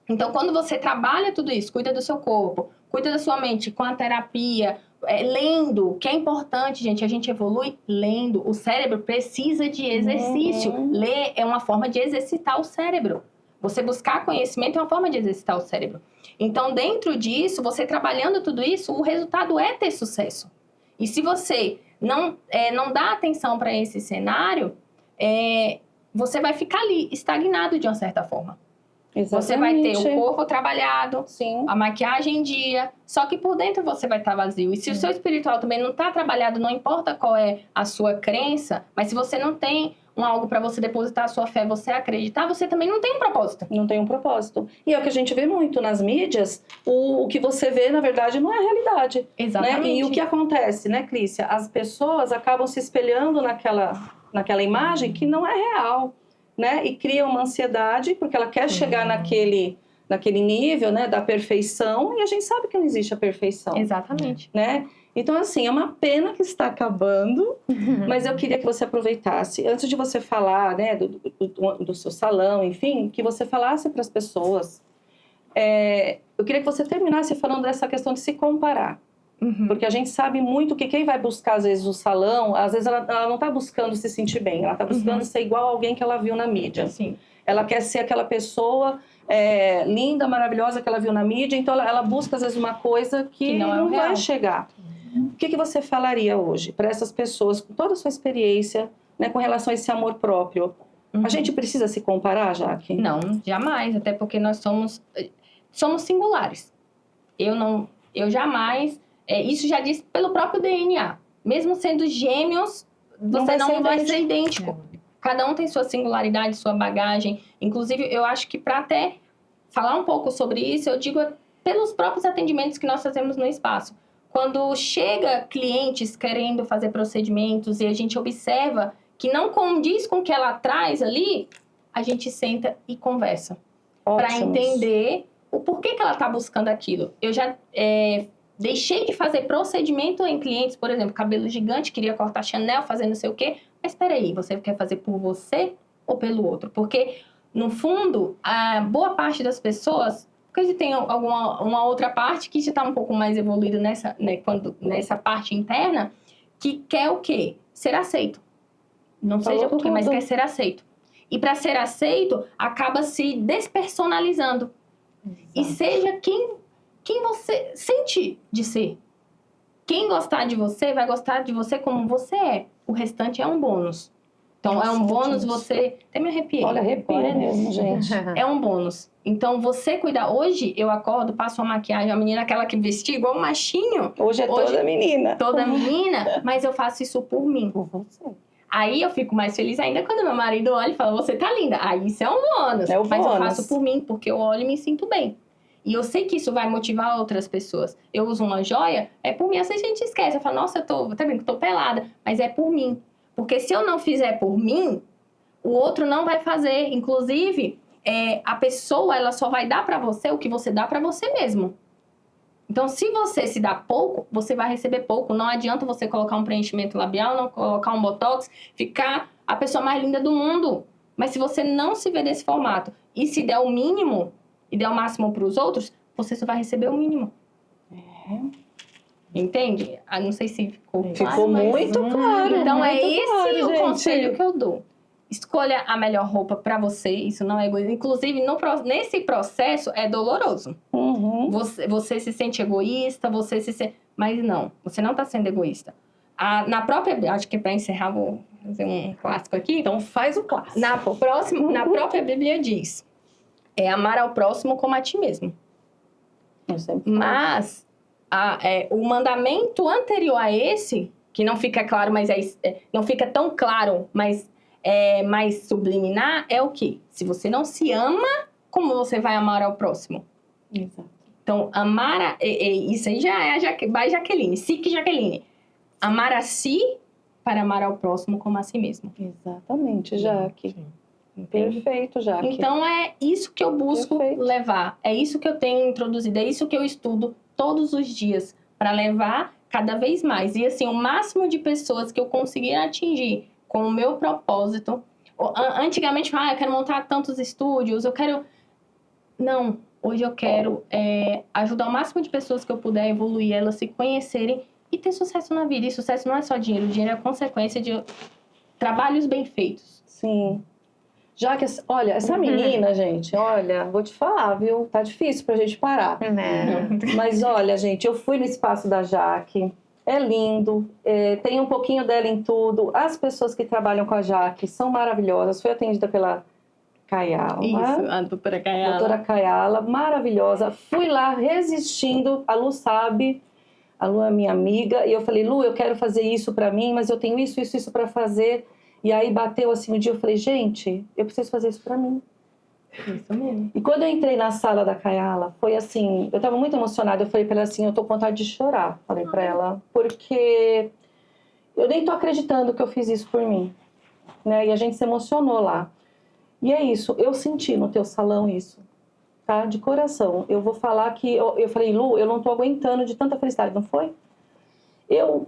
Então, quando você trabalha tudo isso, cuida do seu corpo, cuida da sua mente com a terapia, lendo, que é importante, gente, a gente evolui lendo. O cérebro precisa de exercício. Ler é uma forma de exercitar o cérebro. Você buscar conhecimento é uma forma de exercitar o cérebro. Então, dentro disso, você trabalhando tudo isso, o resultado é ter sucesso. E se você não dá atenção para esse cenário, você vai ficar ali, estagnado de uma certa forma. Exatamente. Você vai ter o corpo trabalhado, Sim. a maquiagem em dia, só que por dentro você vai estar vazio. E se o seu espiritual também não está trabalhado, não importa qual é a sua crença, mas se você não tem algo para você depositar a sua fé, você acreditar, você também não tem um propósito. Não tem um propósito. E é o que a gente vê muito nas mídias, o que você vê, na verdade, não é a realidade. Exatamente. Né? E o que acontece, né, Clícia? As pessoas acabam se espelhando naquela imagem que não é real. Né? E cria uma ansiedade, porque ela quer chegar naquele nível, né, da perfeição, e a gente sabe que não existe a perfeição. Exatamente. Né? Então, assim, é uma pena que está acabando, mas eu queria que você aproveitasse, antes de você falar, né, do seu salão, enfim, que você falasse para as pessoas. Eu queria que você terminasse falando dessa questão de se comparar. Porque a gente sabe muito que quem vai buscar, às vezes, o salão, às vezes ela não está buscando se sentir bem, ela está buscando ser igual a alguém que ela viu na mídia. Sim. Ela quer ser aquela pessoa linda, maravilhosa que ela viu na mídia, então ela busca, às vezes, uma coisa que não vai chegar. O que você falaria hoje para essas pessoas, com toda a sua experiência, né, com relação a esse amor próprio? A gente precisa se comparar, Jaque? Não, jamais, até porque nós somos singulares. Eu jamais... isso já diz pelo próprio DNA. Mesmo sendo gêmeos, você não vai ser idêntico. Cada um tem sua singularidade, sua bagagem. Inclusive, eu acho que para até falar um pouco sobre isso, eu digo pelos próprios atendimentos que nós fazemos no espaço. Quando chega clientes querendo fazer procedimentos e a gente observa que não condiz com o que ela traz ali, a gente senta e conversa. Para entender o porquê que ela está buscando aquilo. Eu já deixei de fazer procedimento em clientes, por exemplo, cabelo gigante, queria cortar Chanel, fazer não sei o quê. Mas espera aí, você quer fazer por você ou pelo outro? Porque, no fundo, a boa parte das pessoas... Porque tem uma outra parte que já está um pouco mais evoluída nessa parte interna, que quer o quê? Ser aceito. Não seja por quê, mas quer ser aceito. E para ser aceito, acaba se despersonalizando. Exato. E seja quem você sente de ser. Quem gostar de você, vai gostar de você como você é. O restante é um bônus. Então, é um bônus você... Até me arrepiei. Olha, arrepia mesmo, gente. É um bônus. Então, você cuidar... Hoje, eu acordo, passo uma maquiagem, a menina aquela que vestia igual um machinho. Hoje é toda menina. Toda menina, mas eu faço isso por mim. Por você. Aí, eu fico mais feliz ainda quando meu marido olha e fala, você tá linda. Aí, isso é um bônus. É o mas bônus. Eu faço por mim, porque eu olho e me sinto bem. E eu sei que isso vai motivar outras pessoas. Eu uso uma joia, é por mim. Às vezes a gente esquece. Eu falo, nossa, eu tô pelada. Mas é por mim. Porque se eu não fizer por mim, o outro não vai fazer. Inclusive, a pessoa ela só vai dar para você o que você dá para você mesmo. Então, se você se dá pouco, você vai receber pouco. Não adianta você colocar um preenchimento labial, não colocar um botox, ficar a pessoa mais linda do mundo. Mas se você não se vê desse formato e se der o mínimo e der o máximo para os outros, você só vai receber o mínimo. Entende? Não sei se ficou claro. Ficou muito claro. Então, muito esse claro, o conselho que eu dou. Escolha a melhor roupa para você, isso não é egoísmo. Inclusive, nesse processo é doloroso. Uhum. Você se sente egoísta, você se sente... Mas não, você não está sendo egoísta. Na própria... Acho que para encerrar, vou fazer um clássico aqui. Então, faz o clássico. Na própria Bíblia diz, amar ao próximo como a ti mesmo. Mas... o mandamento anterior a esse, que não fica claro, mas não fica tão claro, mas é mais subliminar, é o quê? Se você não se ama, como você vai amar ao próximo? Exato. Então, amar... isso aí já é a Jaqueline, Sique Jaqueline. Amar a si para amar ao próximo como a si mesmo. Exatamente, Jaque. Perfeito, Jaque. Então, é isso que eu busco levar. É isso que eu tenho introduzido, é isso que eu estudo todos os dias, para levar cada vez mais. E assim, o máximo de pessoas que eu conseguir atingir com o meu propósito. Antigamente, eu quero montar tantos estúdios, eu quero... Não, hoje eu quero ajudar o máximo de pessoas que eu puder, evoluir, elas se conhecerem e ter sucesso na vida. E sucesso não é só dinheiro, o dinheiro é a consequência de trabalhos bem feitos. Sim. Já que, olha, essa menina, gente, olha, vou te falar, viu? Tá difícil pra gente parar. Mas olha, gente, eu fui no espaço da Jaque, é lindo, tem um pouquinho dela em tudo. As pessoas que trabalham com a Jaque são maravilhosas. Fui atendida pela Caiala. Isso, a doutora Caiala. Doutora Caiala, maravilhosa. Fui lá resistindo, a Lu sabe, a Lu é minha amiga, e eu falei, Lu, eu quero fazer isso pra mim, mas eu tenho isso pra fazer. E aí bateu assim um dia, eu falei, gente, eu preciso fazer isso pra mim. Isso mesmo. E quando eu entrei na sala da Caiala, foi assim, eu tava muito emocionada, eu falei pra ela assim, eu tô com vontade de chorar, falei pra ela, porque eu nem tô acreditando que eu fiz isso por mim, né? E a gente se emocionou lá. E é isso, eu senti no teu salão isso, tá? De coração. Eu vou falar que, eu falei, Lu, eu não tô aguentando de tanta felicidade, não foi? Eu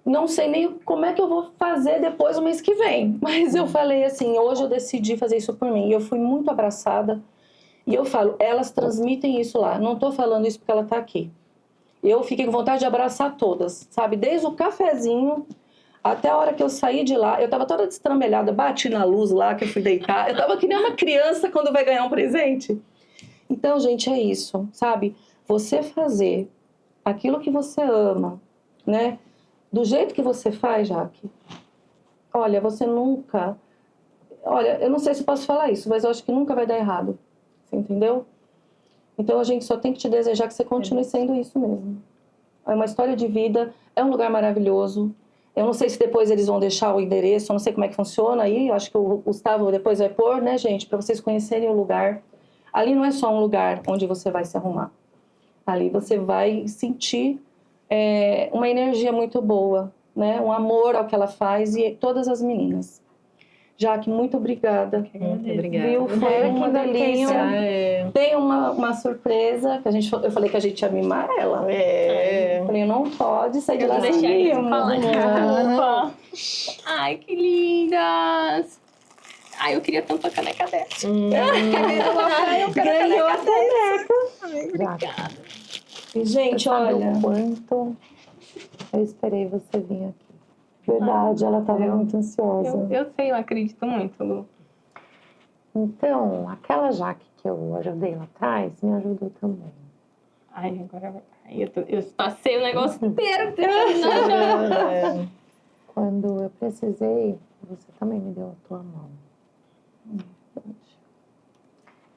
não sei nem como é que eu vou fazer depois o mês que vem. Mas eu falei assim, hoje eu decidi fazer isso por mim. E eu fui muito abraçada. E eu falo, elas transmitem isso lá. Não tô falando isso porque ela tá aqui. Eu fiquei com vontade de abraçar todas, sabe? Desde o cafezinho até a hora que eu saí de lá. Eu tava toda destramelhada, bati na luz lá que eu fui deitar. Eu tava que nem uma criança quando vai ganhar um presente. Então, gente, é isso, sabe? Você fazer aquilo que você ama, né? Do jeito que você faz, Jaque, olha, você nunca... Olha, eu não sei se eu posso falar isso, mas eu acho que nunca vai dar errado. Você entendeu? Então, a gente só tem que te desejar que você continue sendo isso mesmo. É uma história de vida, é um lugar maravilhoso. Eu não sei se depois eles vão deixar o endereço, eu não sei como é que funciona aí. Eu acho que o Gustavo depois vai pôr, né, gente? Para vocês conhecerem o lugar. Ali não é só um lugar onde você vai se arrumar. Ali você vai sentir uma energia muito boa, né? Um amor ao que ela faz e todas as meninas. Jaque, muito obrigada. Muito obrigada. Viu? Foi uma delícia. Tem uma surpresa, que eu falei que a gente ia mimar ela. Eu falei, não pode sair de lá sem mimo. Ai, que lindas! Ai, eu queria tanto a caneca dessa. Ganhou a caneca. Ai, obrigada. E, gente, Sabe olha... o quanto eu esperei você vir aqui. Verdade, ela estava muito ansiosa. Eu sei, eu acredito muito, Lu. Então, aquela Jaque que eu ajudei lá atrás, me ajudou também. Ai, agora eu passei o negócio inteiro terminando já. Quando eu precisei, você também me deu a tua mão.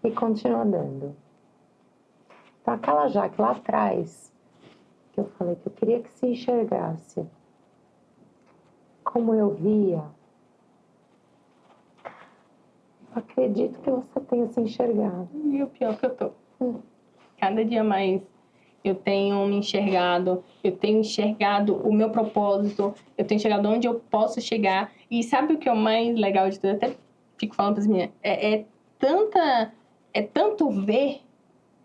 E continua dando. Então, aquela Jaque lá atrás, que eu falei que eu queria que se enxergasse como eu via, eu acredito que você tenha se enxergado. E o pior que eu tô. Cada dia mais eu tenho me enxergado, eu tenho enxergado o meu propósito, eu tenho enxergado onde eu posso chegar. E sabe o que é o mais legal de tudo? Eu até fico falando para as meninas, é tanto ver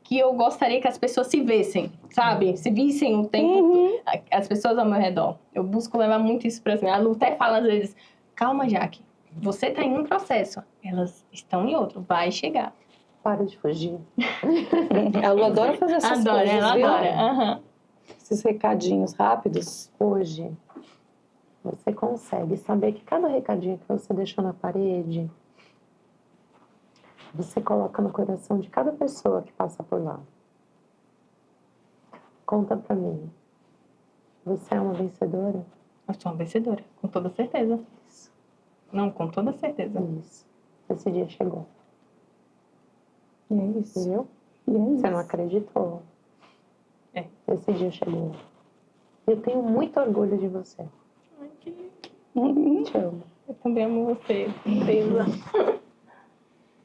que eu gostaria que as pessoas se vissem, sabe? Se vissem o tempo, as pessoas ao meu redor. Eu busco levar muito isso para as meninas. A Lu até fala às vezes, calma, Jaque, você tá em um processo, elas estão em outro, vai chegar. Para de fugir. A Lu adora fazer essas coisas, Ela viu? adora. Esses recadinhos rápidos. Hoje, você consegue saber que cada recadinho que você deixou na parede, você coloca no coração de cada pessoa que passa por lá. Conta pra mim. Você é uma vencedora? Eu sou uma vencedora, com toda certeza. Não, com toda certeza. Isso. Esse dia chegou. E é isso. Viu? E é isso. Você não acreditou. É. Esse dia chegou. Eu tenho muito orgulho de você. Ai, que Te amo. Eu também amo você, Deus.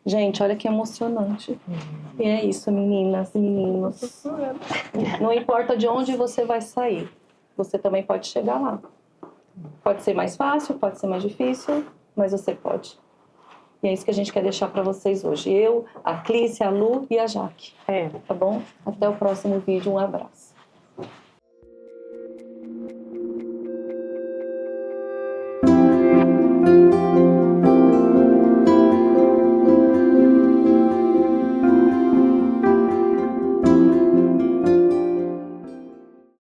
Gente, olha que emocionante. E é isso, meninas e meninos. Não importa de onde você vai sair, você também pode chegar lá. Pode ser mais fácil, pode ser mais difícil, mas você pode. E é isso que a gente quer deixar para vocês hoje. Eu, a Clícia, a Lu e a Jaque. Tá bom? Até o próximo vídeo. Um abraço.